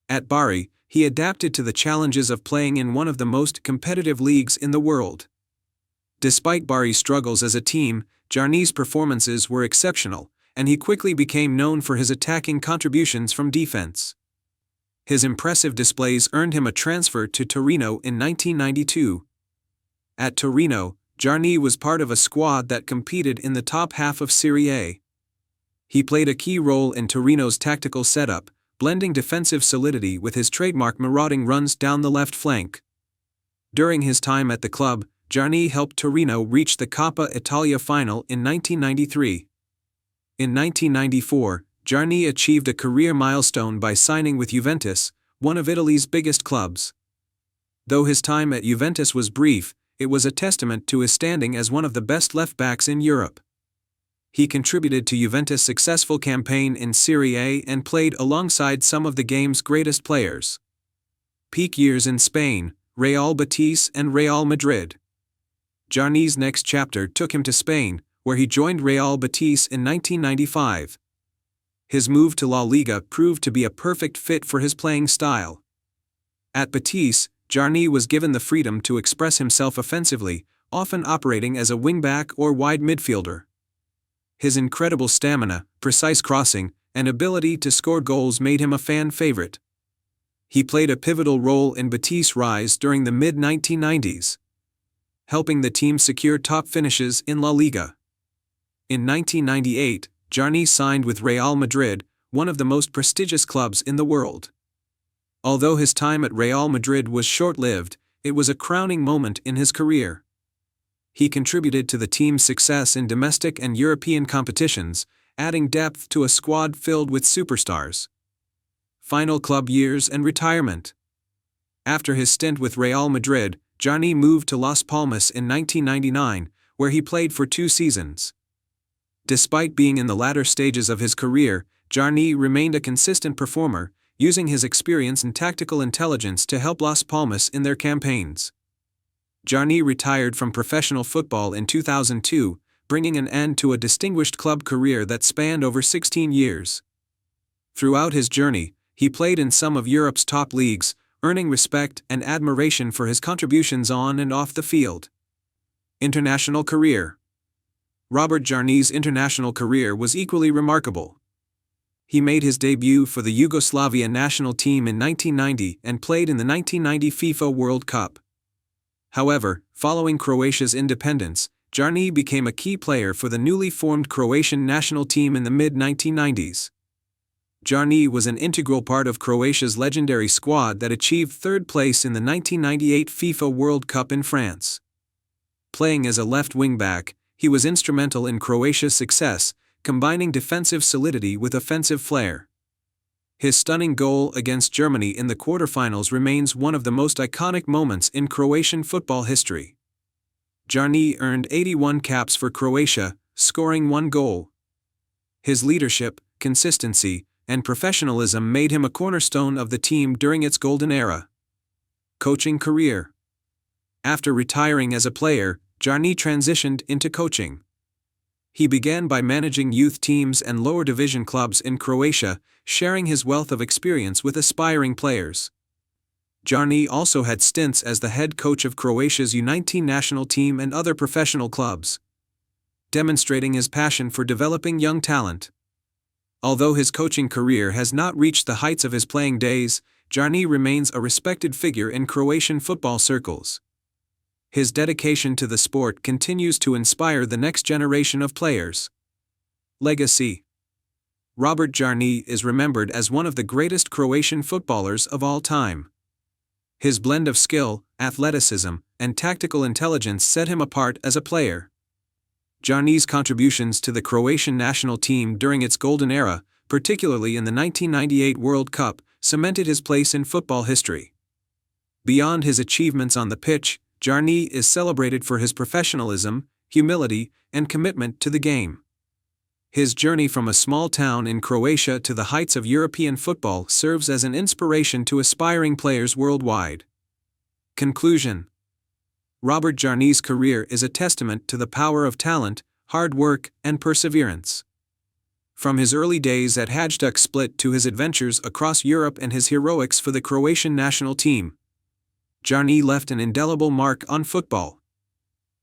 At Bari, he adapted to the challenges of playing in one of the most competitive leagues in the world. Despite Bari's struggles as a team, Jarni's performances were exceptional, and he quickly became known for his attacking contributions from defense. His impressive displays earned him a transfer to Torino in 1992. At Torino, Jarni was part of a squad that competed in the top half of Serie A. He played a key role in Torino's tactical setup, blending defensive solidity with his trademark marauding runs down the left flank. During his time at the club, Jarni helped Torino reach the Coppa Italia final in 1993. In 1994, Jarni achieved a career milestone by signing with Juventus, one of Italy's biggest clubs. Though his time at Juventus was brief, it was a testament to his standing as one of the best left-backs in Europe. He contributed to Juventus' successful campaign in Serie A and played alongside some of the game's greatest players. Peak years in Spain, Real Betis and Real Madrid. Jarni's next chapter took him to Spain, where he joined Real Betis in 1995. His move to La Liga proved to be a perfect fit for his playing style. At Betis, Jarni was given the freedom to express himself offensively, often operating as a wingback or wide midfielder. His incredible stamina, precise crossing, and ability to score goals made him a fan favorite. He played a pivotal role in Betis' rise during the mid-1990s, helping the team secure top finishes in La Liga. In 1998, Jarni signed with Real Madrid, one of the most prestigious clubs in the world. Although his time at Real Madrid was short-lived, it was a crowning moment in his career. He contributed to the team's success in domestic and European competitions, adding depth to a squad filled with superstars. Final club years and retirement. After his stint with Real Madrid, Jarni moved to Las Palmas in 1999, where he played for 2 seasons. Despite being in the latter stages of his career, Jarni remained a consistent performer, using his experience and tactical intelligence to help Las Palmas in their campaigns. Jarni retired from professional football in 2002, bringing an end to a distinguished club career that spanned over 16 years. Throughout his journey, he played in some of Europe's top leagues, earning respect and admiration for his contributions on and off the field. International career. Robert Jarni's international career was equally remarkable. He made his debut for the Yugoslavia national team in 1990 and played in the 1990 FIFA World Cup. However, following Croatia's independence, Jarni became a key player for the newly formed Croatian national team in the mid-1990s. Jarni was an integral part of Croatia's legendary squad that achieved 3rd place in the 1998 FIFA World Cup in France. Playing as a left wing-back, he was instrumental in Croatia's success, combining defensive solidity with offensive flair. His stunning goal against Germany in the quarterfinals remains one of the most iconic moments in Croatian football history. Jarni earned 81 caps for Croatia, scoring 1 goal. His leadership, consistency, and professionalism made him a cornerstone of the team during its golden era. Coaching career. After retiring as a player, Jarni transitioned into coaching. He began by managing youth teams and lower division clubs in Croatia, sharing his wealth of experience with aspiring players. Jarni also had stints as the head coach of Croatia's U19 national team and other professional clubs, demonstrating his passion for developing young talent. Although his coaching career has not reached the heights of his playing days, Jarni remains a respected figure in Croatian football circles. His dedication to the sport continues to inspire the next generation of players. Legacy. Robert Jarni is remembered as one of the greatest Croatian footballers of all time. His blend of skill, athleticism, and tactical intelligence set him apart as a player. Jarni's contributions to the Croatian national team during its golden era, particularly in the 1998 World Cup, cemented his place in football history. Beyond his achievements on the pitch, Jarni is celebrated for his professionalism, humility, and commitment to the game. His journey from a small town in Croatia to the heights of European football serves as an inspiration to aspiring players worldwide. Conclusion. Robert Jarni's career is a testament to the power of talent, hard work, and perseverance. From his early days at Hajduk Split to his adventures across Europe and his heroics for the Croatian national team, Jarni left an indelible mark on football.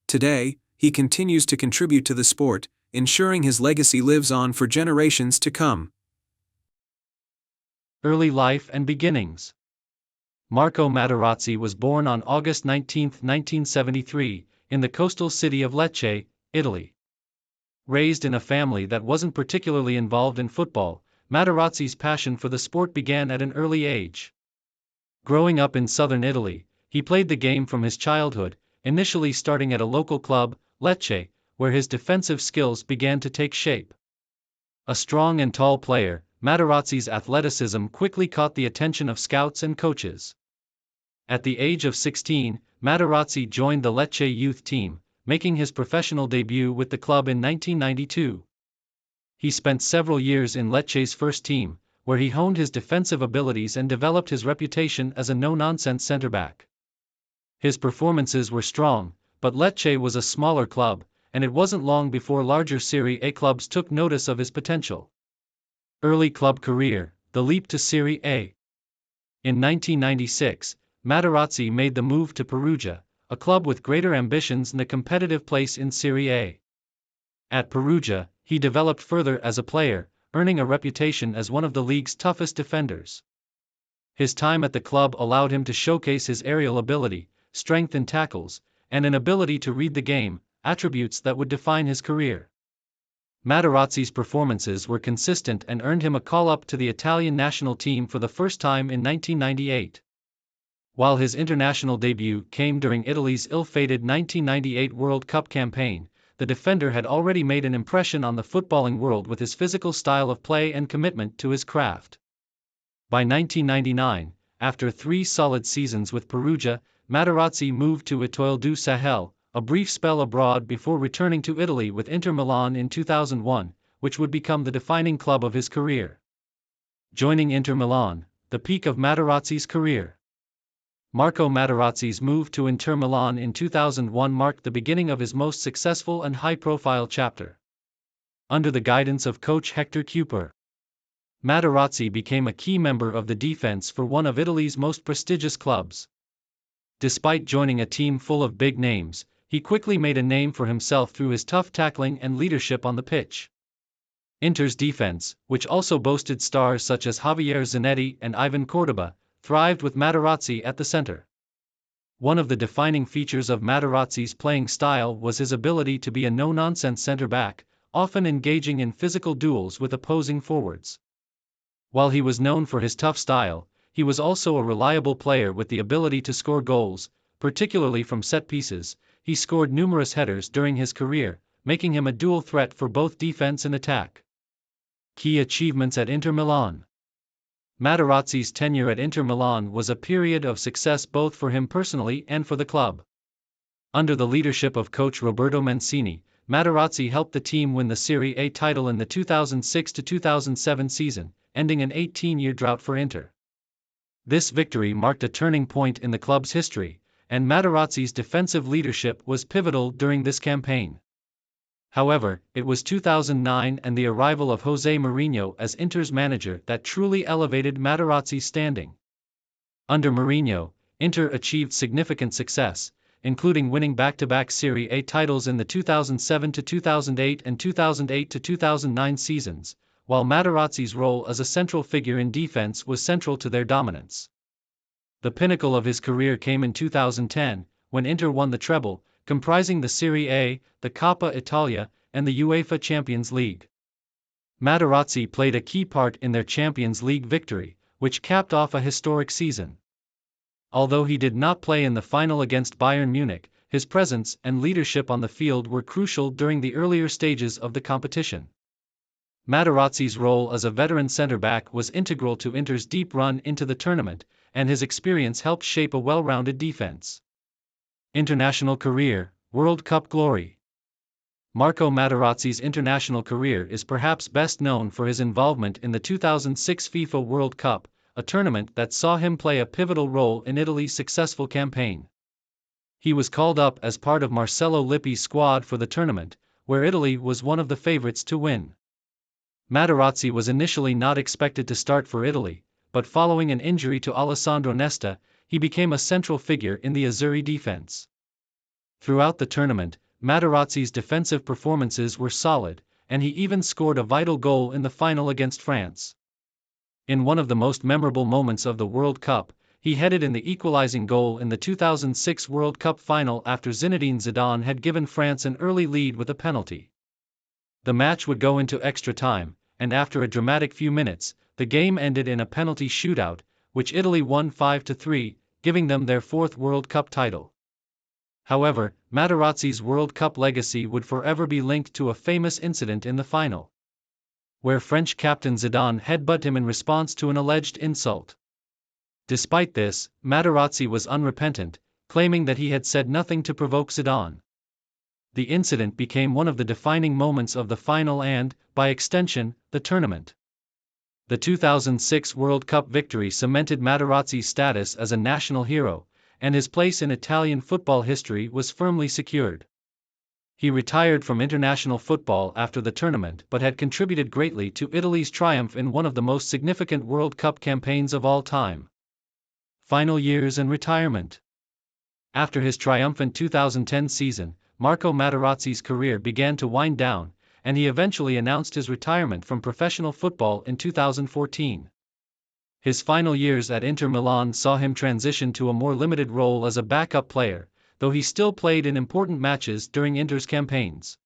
Today, he continues to contribute to the sport, ensuring his legacy lives on for generations to come. Early life and beginnings. Marco Materazzi was born on August 19, 1973, in the coastal city of Lecce, Italy. Raised in a family that wasn't particularly involved in football, Materazzi's passion for the sport began at an early age. Growing up in southern Italy, he played the game from his childhood, initially starting at a local club, Lecce, where his defensive skills began to take shape. A strong and tall player, Materazzi's athleticism quickly caught the attention of scouts and coaches. At the age of 16, Materazzi joined the Lecce youth team, making his professional debut with the club in 1992. He spent several years in Lecce's first team, where he honed his defensive abilities and developed his reputation as a no-nonsense center-back. His performances were strong, but Lecce was a smaller club, and it wasn't long before larger Serie A clubs took notice of his potential. Early club career, the leap to Serie A. In 1996, Materazzi made the move to Perugia, a club with greater ambitions and a competitive place in Serie A. At Perugia, he developed further as a player, earning a reputation as one of the league's toughest defenders. His time at the club allowed him to showcase his aerial ability, strength in tackles, and an ability to read the game, attributes that would define his career. Materazzi's performances were consistent and earned him a call-up to the Italian national team for the first time in 1998. While his international debut came during Italy's ill-fated 1998 World Cup campaign, the defender had already made an impression on the footballing world with his physical style of play and commitment to his craft. By 1999, after 3 solid seasons with Perugia, Materazzi moved to Étoile du Sahel, a brief spell abroad before returning to Italy with Inter Milan in 2001, which would become the defining club of his career. Joining Inter Milan, the peak of Materazzi's career. Marco Materazzi's move to Inter Milan in 2001 marked the beginning of his most successful and high-profile chapter. Under the guidance of coach Hector Cupar, Materazzi became a key member of the defense for one of Italy's most prestigious clubs. Despite joining a team full of big names, he quickly made a name for himself through his tough tackling and leadership on the pitch. Inter's defense, which also boasted stars such as Javier Zanetti and Ivan Cordoba, thrived with Materazzi at the center. One of the defining features of Materazzi's playing style was his ability to be a no-nonsense center-back, often engaging in physical duels with opposing forwards. While he was known for his tough style, he was also a reliable player with the ability to score goals, particularly from set pieces. He scored numerous headers during his career, making him a dual threat for both defense and attack. Key achievements at Inter Milan. Materazzi's tenure at Inter Milan was a period of success both for him personally and for the club. Under the leadership of coach Roberto Mancini, Materazzi helped the team win the Serie A title in the 2006-2007 season, ending an 18-year drought for Inter. This victory marked a turning point in the club's history, and Materazzi's defensive leadership was pivotal during this campaign. However, it was 2009 and the arrival of José Mourinho as Inter's manager that truly elevated Materazzi's standing. Under Mourinho, Inter achieved significant success, including winning back-to-back Serie A titles in the 2007-2008 and 2008-2009 seasons, while Materazzi's role as a central figure in defense was central to their dominance. The pinnacle of his career came in 2010, when Inter won the treble, comprising the Serie A, the Coppa Italia, and the UEFA Champions League. Materazzi played a key part in their Champions League victory, which capped off a historic season. Although he did not play in the final against Bayern Munich, his presence and leadership on the field were crucial during the earlier stages of the competition. Materazzi's role as a veteran center-back was integral to Inter's deep run into the tournament, and his experience helped shape a well-rounded defense. International career, World Cup glory. Marco Materazzi's international career is perhaps best known for his involvement in the 2006 FIFA World Cup, a tournament that saw him play a pivotal role in Italy's successful campaign. He was called up as part of Marcello Lippi's squad for the tournament, where Italy was one of the favorites to win. Materazzi was initially not expected to start for Italy, but following an injury to Alessandro Nesta, he became a central figure in the Azzurri defense. Throughout the tournament, Materazzi's defensive performances were solid, and he even scored a vital goal in the final against France. In one of the most memorable moments of the World Cup, he headed in the equalizing goal in the 2006 World Cup final after Zinedine Zidane had given France an early lead with a penalty. The match would go into extra time, and after a dramatic few minutes, the game ended in a penalty shootout, which Italy won 5-3, giving them their 4th World Cup title. However, Materazzi's World Cup legacy would forever be linked to a famous incident in the final, where French captain Zidane headbutted him in response to an alleged insult. Despite this, Materazzi was unrepentant, claiming that he had said nothing to provoke Zidane. The incident became one of the defining moments of the final and, by extension, the tournament. The 2006 World Cup victory cemented Materazzi's status as a national hero, and his place in Italian football history was firmly secured. He retired from international football after the tournament but had contributed greatly to Italy's triumph in one of the most significant World Cup campaigns of all time. Final years and retirement. After his triumphant 2010 season, Marco Materazzi's career began to wind down, and he eventually announced his retirement from professional football in 2014. His final years at Inter Milan saw him transition to a more limited role as a backup player, though he still played in important matches during Inter's campaigns.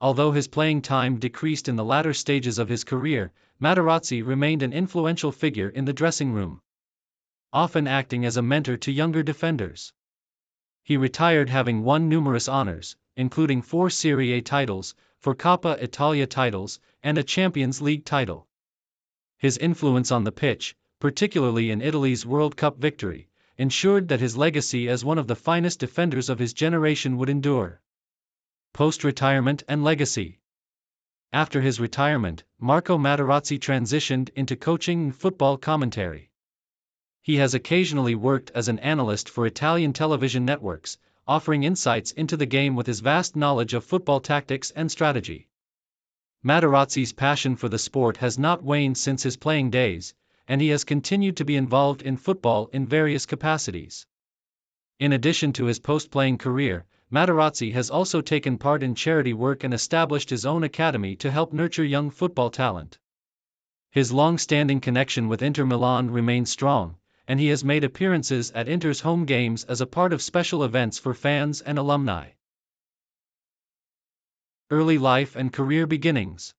Although his playing time decreased in the latter stages of his career, Materazzi remained an influential figure in the dressing room, often acting as a mentor to younger defenders. He retired having won numerous honors, including 4 Serie A titles, 4 Coppa Italia titles, and a Champions League title. His influence on the pitch, particularly in Italy's World Cup victory, ensured that his legacy as one of the finest defenders of his generation would endure. Post-retirement and legacy. After his retirement, Marco Materazzi transitioned into coaching and football commentary. He has occasionally worked as an analyst for Italian television networks, offering insights into the game with his vast knowledge of football tactics and strategy. Materazzi's passion for the sport has not waned since his playing days, and he has continued to be involved in football in various capacities. In addition to his post-playing career, Materazzi has also taken part in charity work and established his own academy to help nurture young football talent. His long-standing connection with Inter Milan remains strong, and he has made appearances at Inter's home games as a part of special events for fans and alumni. Early life and career beginnings.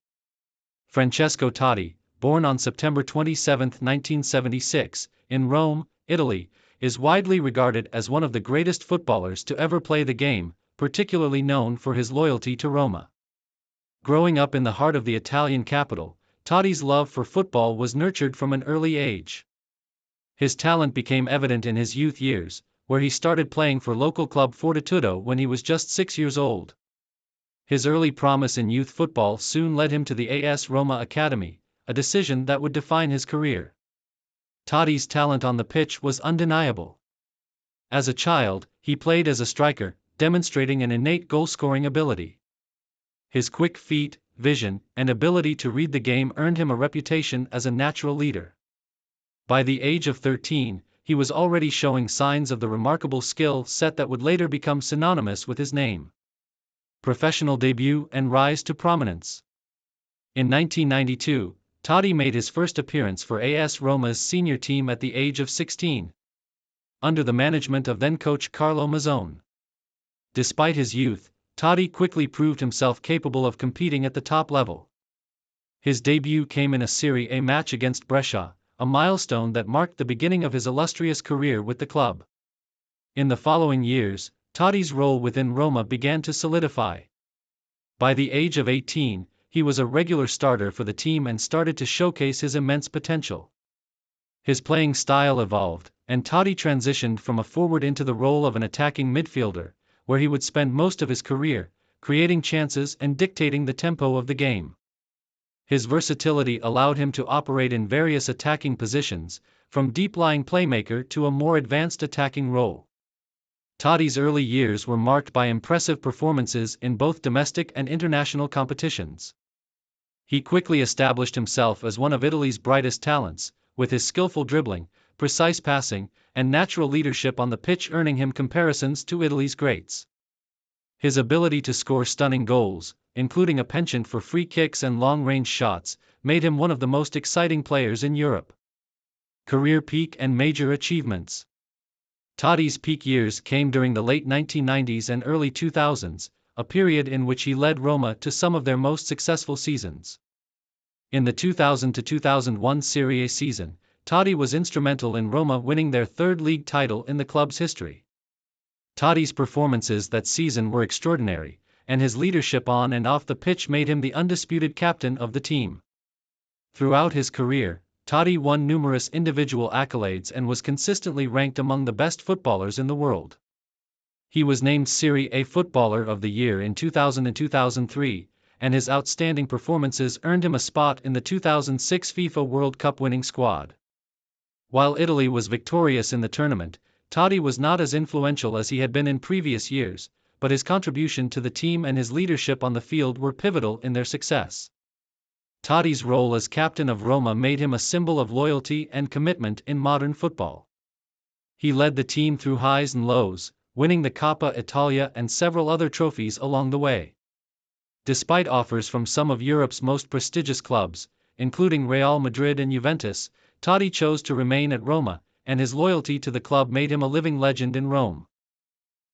Francesco Totti, born on September 27, 1976, in Rome, Italy, is widely regarded as one of the greatest footballers to ever play the game, particularly known for his loyalty to Roma. Growing up in the heart of the Italian capital, Totti's love for football was nurtured from an early age. His talent became evident in his youth years, where he started playing for local club Fortitudo when he was just 6 years old. His early promise in youth football soon led him to the AS Roma Academy, a decision that would define his career. Totti's talent on the pitch was undeniable. As a child, he played as a striker, demonstrating an innate goal-scoring ability. His quick feet, vision, and ability to read the game earned him a reputation as a natural leader. By the age of 13, he was already showing signs of the remarkable skill set that would later become synonymous with his name. Professional debut and rise to prominence. In 1992, Totti made his first appearance for AS Roma's senior team at the age of 16, under the management of then-coach Carlo Mazzone. Despite his youth, Totti quickly proved himself capable of competing at the top level. His debut came in a Serie A match against Brescia, a milestone that marked the beginning of his illustrious career with the club. In the following years, Totti's role within Roma began to solidify. By the age of 18, he was a regular starter for the team and started to showcase his immense potential. His playing style evolved, and Totti transitioned from a forward into the role of an attacking midfielder, where he would spend most of his career, creating chances and dictating the tempo of the game. His versatility allowed him to operate in various attacking positions, from deep-lying playmaker to a more advanced attacking role. Totti's early years were marked by impressive performances in both domestic and international competitions. He quickly established himself as one of Italy's brightest talents, with his skillful dribbling, precise passing, and natural leadership on the pitch earning him comparisons to Italy's greats. His ability to score stunning goals, including a penchant for free kicks and long-range shots, made him one of the most exciting players in Europe. Career peak and major achievements. Totti's peak years came during the late 1990s and early 2000s, a period in which he led Roma to some of their most successful seasons. In the 2000-2001 Serie A season, Totti was instrumental in Roma winning their third league title in the club's history. Totti's performances that season were extraordinary, and his leadership on and off the pitch made him the undisputed captain of the team. Throughout his career, Totti won numerous individual accolades and was consistently ranked among the best footballers in the world. He was named Serie A Footballer of the Year in 2000 and 2003, and his outstanding performances earned him a spot in the 2006 FIFA World Cup winning squad. While Italy was victorious in the tournament, Totti was not as influential as he had been in previous years, but his contribution to the team and his leadership on the field were pivotal in their success. Totti's role as captain of Roma made him a symbol of loyalty and commitment in modern football. He led the team through highs and lows, winning the Coppa Italia and several other trophies along the way. Despite offers from some of Europe's most prestigious clubs, including Real Madrid and Juventus, Totti chose to remain at Roma, and his loyalty to the club made him a living legend in Rome.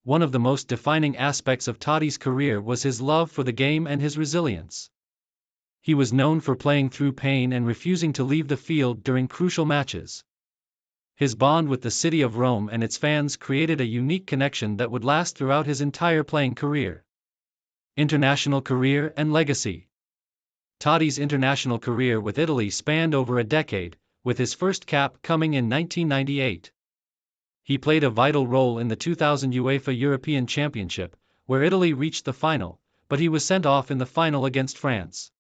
One of the most defining aspects of Totti's career was his love for the game and his resilience. He was known for playing through pain and refusing to leave the field during crucial matches. His bond with the city of Rome and its fans created a unique connection that would last throughout his entire playing career. International career and legacy. Totti's international career with Italy spanned over a decade, with his first cap coming in 1998. He played a vital role in the 2000 UEFA European Championship, where Italy reached the final, but he was sent off in the final against France.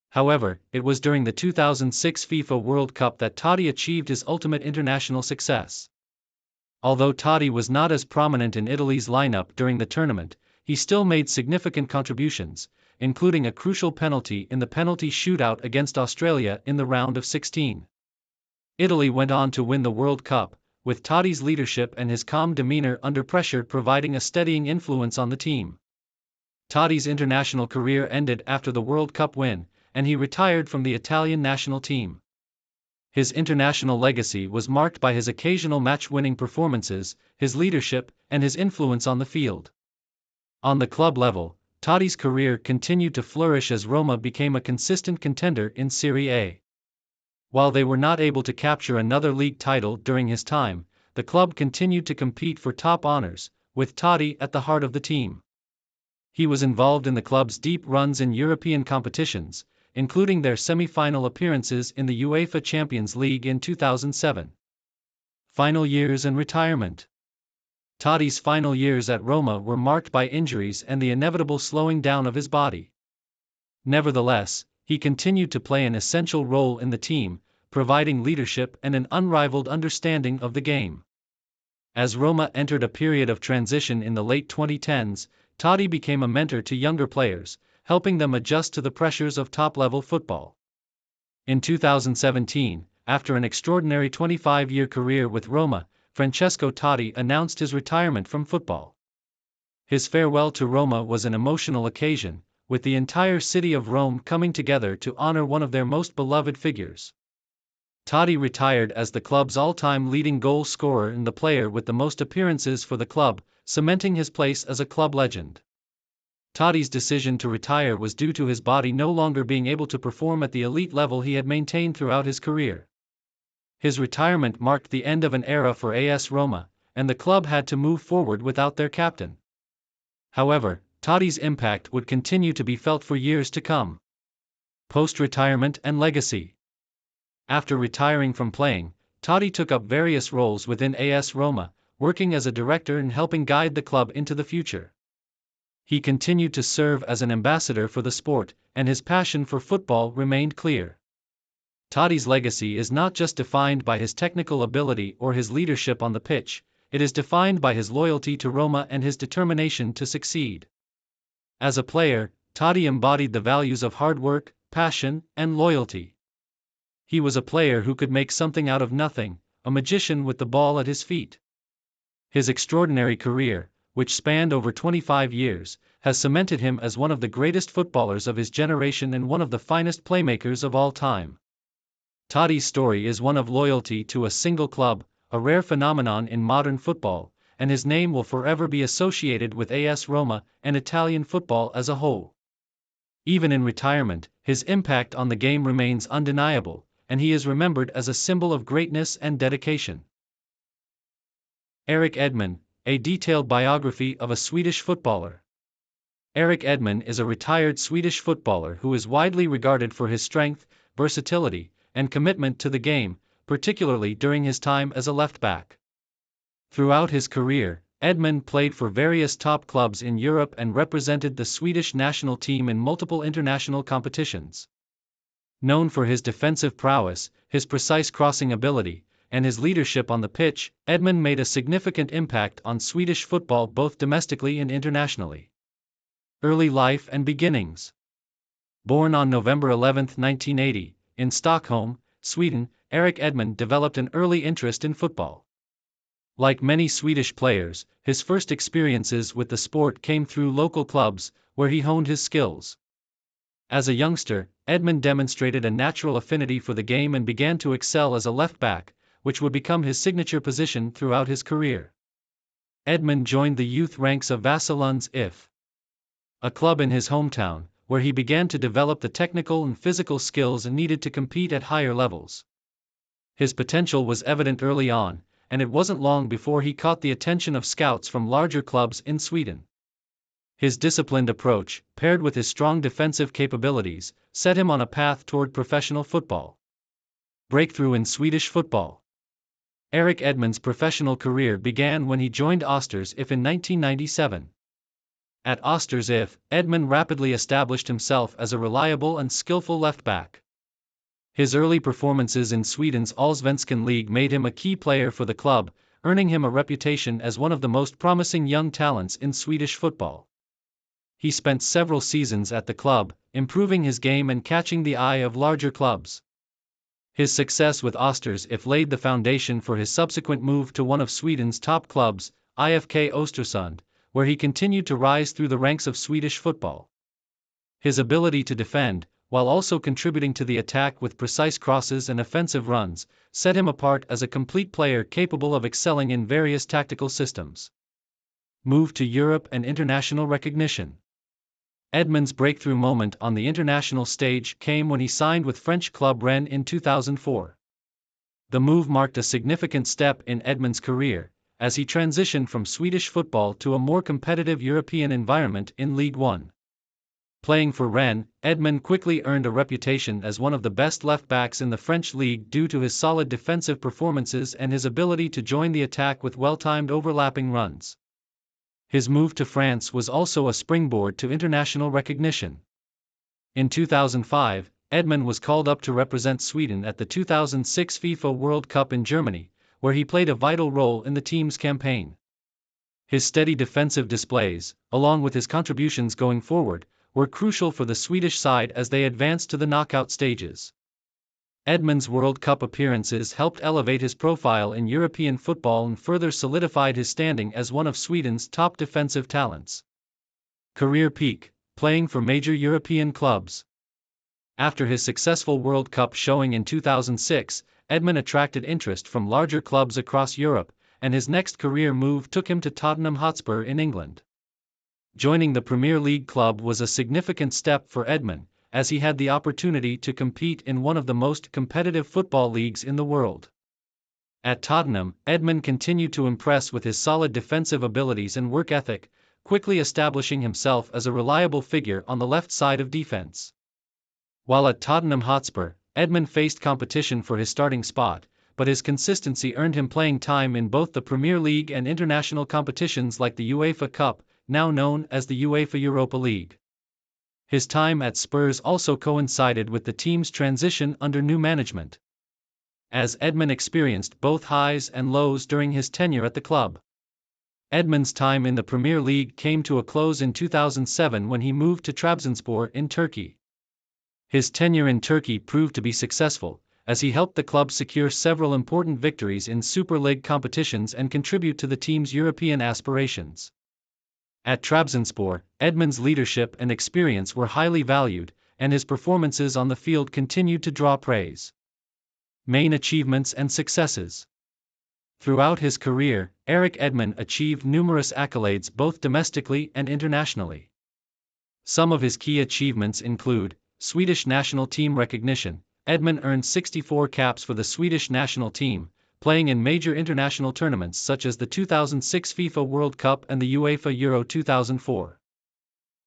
However, it was during the 2006 FIFA World Cup that Totti achieved his ultimate international success. Although Totti was not as prominent in Italy's lineup during the tournament, he still made significant contributions, including a crucial penalty in the penalty shootout against Australia in the round of 16. Italy went on to win the World Cup, with Totti's leadership and his calm demeanor under pressure providing a steadying influence on the team. Totti's international career ended after the World Cup win, and he retired from the Italian national team. His international legacy was marked by his occasional match-winning performances, his leadership, and his influence on the field. On the club level, Totti's career continued to flourish as Roma became a consistent contender in Serie A. While they were not able to capture another league title during his time, the club continued to compete for top honors, with Totti at the heart of the team. He was involved in the club's deep runs in European competitions, including their semi-final appearances in the UEFA Champions League in 2007. Final years and retirement. Totti's final years at Roma were marked by injuries and the inevitable slowing down of his body. Nevertheless, he continued to play an essential role in the team, providing leadership and an unrivaled understanding of the game. As Roma entered a period of transition in the late 2010s, Totti became a mentor to younger players, helping them adjust to the pressures of top-level football. In 2017, after an extraordinary 25-year career with Roma, Francesco Totti announced his retirement from football. His farewell to Roma was an emotional occasion, with the entire city of Rome coming together to honor one of their most beloved figures. Totti retired as the club's all-time leading goal scorer and the player with the most appearances for the club, cementing his place as a club legend. Totti's decision to retire was due to his body no longer being able to perform at the elite level he had maintained throughout his career. His retirement marked the end of an era for AS Roma, and the club had to move forward without their captain. However, Totti's impact would continue to be felt for years to come. Post-retirement and legacy. After retiring from playing, Totti took up various roles within AS Roma, working as a director and helping guide the club into the future. He continued to serve as an ambassador for the sport, and his passion for football remained clear. Totti's legacy is not just defined by his technical ability or his leadership on the pitch, it is defined by his loyalty to Roma and his determination to succeed. As a player, Totti embodied the values of hard work, passion, and loyalty. He was a player who could make something out of nothing, a magician with the ball at his feet. His extraordinary career, which spanned over 25 years, has cemented him as one of the greatest footballers of his generation and one of the finest playmakers of all time. Totti's story is one of loyalty to a single club, a rare phenomenon in modern football, and his name will forever be associated with AS Roma and Italian football as a whole. Even in retirement, his impact on the game remains undeniable, and he is remembered as a symbol of greatness and dedication. Erik Edman, a detailed biography of a Swedish footballer. Erik Edman is a retired Swedish footballer who is widely regarded for his strength, versatility, and commitment to the game, particularly during his time as a left-back. Throughout his career, Edman played for various top clubs in Europe and represented the Swedish national team in multiple international competitions. Known for his defensive prowess, his precise crossing ability, and his leadership on the pitch, Edman made a significant impact on Swedish football both domestically and internationally. Early life and beginnings. Born on November 11, 1980, in Stockholm, Sweden, Erik Edman developed an early interest in football. Like many Swedish players, his first experiences with the sport came through local clubs, where he honed his skills. As a youngster, Edman demonstrated a natural affinity for the game and began to excel as a left-back, which would become his signature position throughout his career. Edman joined the youth ranks of Vasalunds IF, a club in his hometown, where he began to develop the technical and physical skills needed to compete at higher levels. His potential was evident early on, and it wasn't long before he caught the attention of scouts from larger clubs in Sweden. His disciplined approach, paired with his strong defensive capabilities, set him on a path toward professional football. Breakthrough in Swedish football. Erik Edman's professional career began when he joined Östers IF in 1997. At Östers IF, Edman rapidly established himself as a reliable and skillful left-back. His early performances in Sweden's Allsvenskan League made him a key player for the club, earning him a reputation as one of the most promising young talents in Swedish football. He spent several seasons at the club, improving his game and catching the eye of larger clubs. His success with Östers IF laid the foundation for his subsequent move to one of Sweden's top clubs, IFK Östersund, where he continued to rise through the ranks of Swedish football. His ability to defend, while also contributing to the attack with precise crosses and offensive runs, set him apart as a complete player capable of excelling in various tactical systems. Move to Europe and international recognition. Edman's breakthrough moment on the international stage came when he signed with French club Rennes in 2004. The move marked a significant step in Edman's career, as he transitioned from Swedish football to a more competitive European environment in Ligue 1. Playing for Rennes, Edman quickly earned a reputation as one of the best left-backs in the French league due to his solid defensive performances and his ability to join the attack with well-timed overlapping runs. His move to France was also a springboard to international recognition. In 2005, Edman was called up to represent Sweden at the 2006 FIFA World Cup in Germany, where he played a vital role in the team's campaign. His steady defensive displays, along with his contributions going forward, were crucial for the Swedish side as they advanced to the knockout stages. Edman's World Cup appearances helped elevate his profile in European football and further solidified his standing as one of Sweden's top defensive talents. Career peak, playing for major European clubs. After his successful World Cup showing in 2006, Edman attracted interest from larger clubs across Europe, and his next career move took him to Tottenham Hotspur in England. Joining the Premier League club was a significant step for Edman, as he had the opportunity to compete in one of the most competitive football leagues in the world. At Tottenham, Edman continued to impress with his solid defensive abilities and work ethic, quickly establishing himself as a reliable figure on the left side of defense. While at Tottenham Hotspur, Edman faced competition for his starting spot, but his consistency earned him playing time in both the Premier League and international competitions like the UEFA Cup, now known as the UEFA Europa League. His time at Spurs also coincided with the team's transition under new management, as Edman experienced both highs and lows during his tenure at the club. Edman's time in the Premier League came to a close in 2007 when he moved to Trabzonspor in Turkey. His tenure in Turkey proved to be successful, as he helped the club secure several important victories in Super League competitions and contribute to the team's European aspirations. At Trabzonspor, Edman's leadership and experience were highly valued, and his performances on the field continued to draw praise. Main achievements and successes. Throughout his career, Erik Edman achieved numerous accolades both domestically and internationally. Some of his key achievements include Swedish national team recognition. Edman earned 64 caps for the Swedish national team, playing in major international tournaments such as the 2006 FIFA World Cup and the UEFA Euro 2004.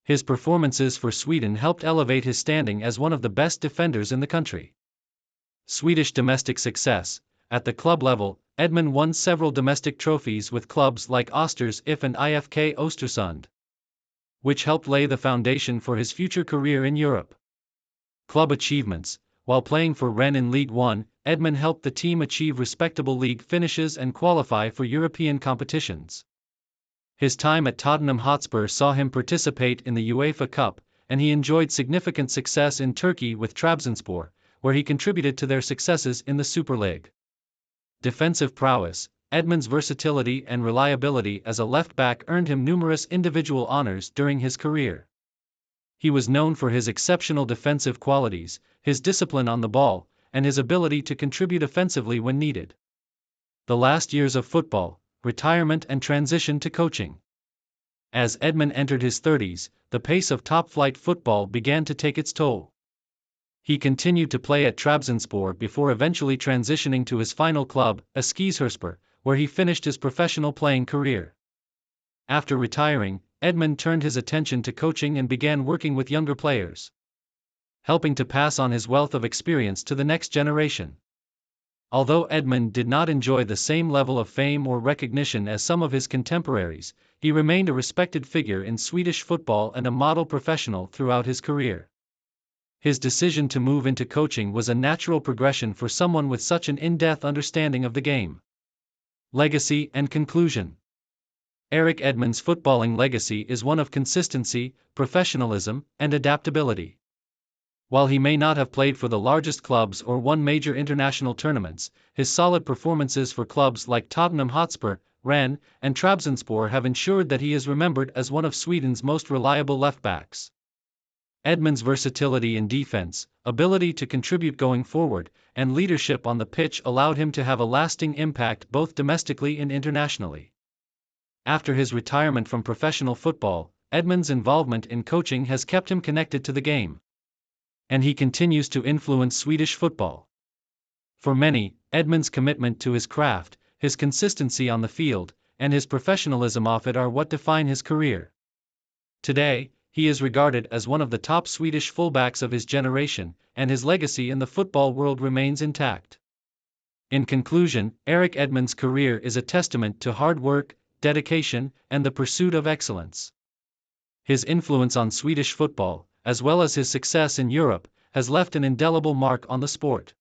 His performances for Sweden helped elevate his standing as one of the best defenders in the country. Swedish domestic success. At the club level, Edman won several domestic trophies with clubs like Östers IF and IFK Östersund, which helped lay the foundation for his future career in Europe. Club achievements. While playing for Rennes in League One, Edmund helped the team achieve respectable league finishes and qualify for European competitions. His time at Tottenham Hotspur saw him participate in the UEFA Cup, and he enjoyed significant success in Turkey with Trabzonspor, where he contributed to their successes in the Super League. Defensive prowess. Edmund's versatility and reliability as a left-back earned him numerous individual honors during his career. He was known for his exceptional defensive qualities, his discipline on the ball, and his ability to contribute offensively when needed. The last years of football, retirement and transition to coaching. As Edmund entered his 30s, the pace of top-flight football began to take its toll. He continued to play at Trabzonspor before eventually transitioning to his final club, Eskişehirspor, where he finished his professional playing career. After retiring, Edmund turned his attention to coaching and began working with younger players, helping to pass on his wealth of experience to the next generation. Although Edmund did not enjoy the same level of fame or recognition as some of his contemporaries, he remained a respected figure in Swedish football and a model professional throughout his career. His decision to move into coaching was a natural progression for someone with such an in-depth understanding of the game. Legacy and conclusion. Erik Edmund's footballing legacy is one of consistency, professionalism, and adaptability. While he may not have played for the largest clubs or won major international tournaments, his solid performances for clubs like Tottenham Hotspur, Rennes, and Trabzonspor have ensured that he is remembered as one of Sweden's most reliable left-backs. Edmund's versatility in defense, ability to contribute going forward, and leadership on the pitch allowed him to have a lasting impact both domestically and internationally. After his retirement from professional football, Edmund's involvement in coaching has kept him connected to the game, and he continues to influence Swedish football. For many, Edmund's commitment to his craft, his consistency on the field, and his professionalism off it are what define his career. Today, he is regarded as one of the top Swedish fullbacks of his generation, and his legacy in the football world remains intact. In conclusion, Erik Edmund's career is a testament to hard work, dedication, and the pursuit of excellence. His influence on Swedish football, as well as his success in Europe, has left an indelible mark on the sport.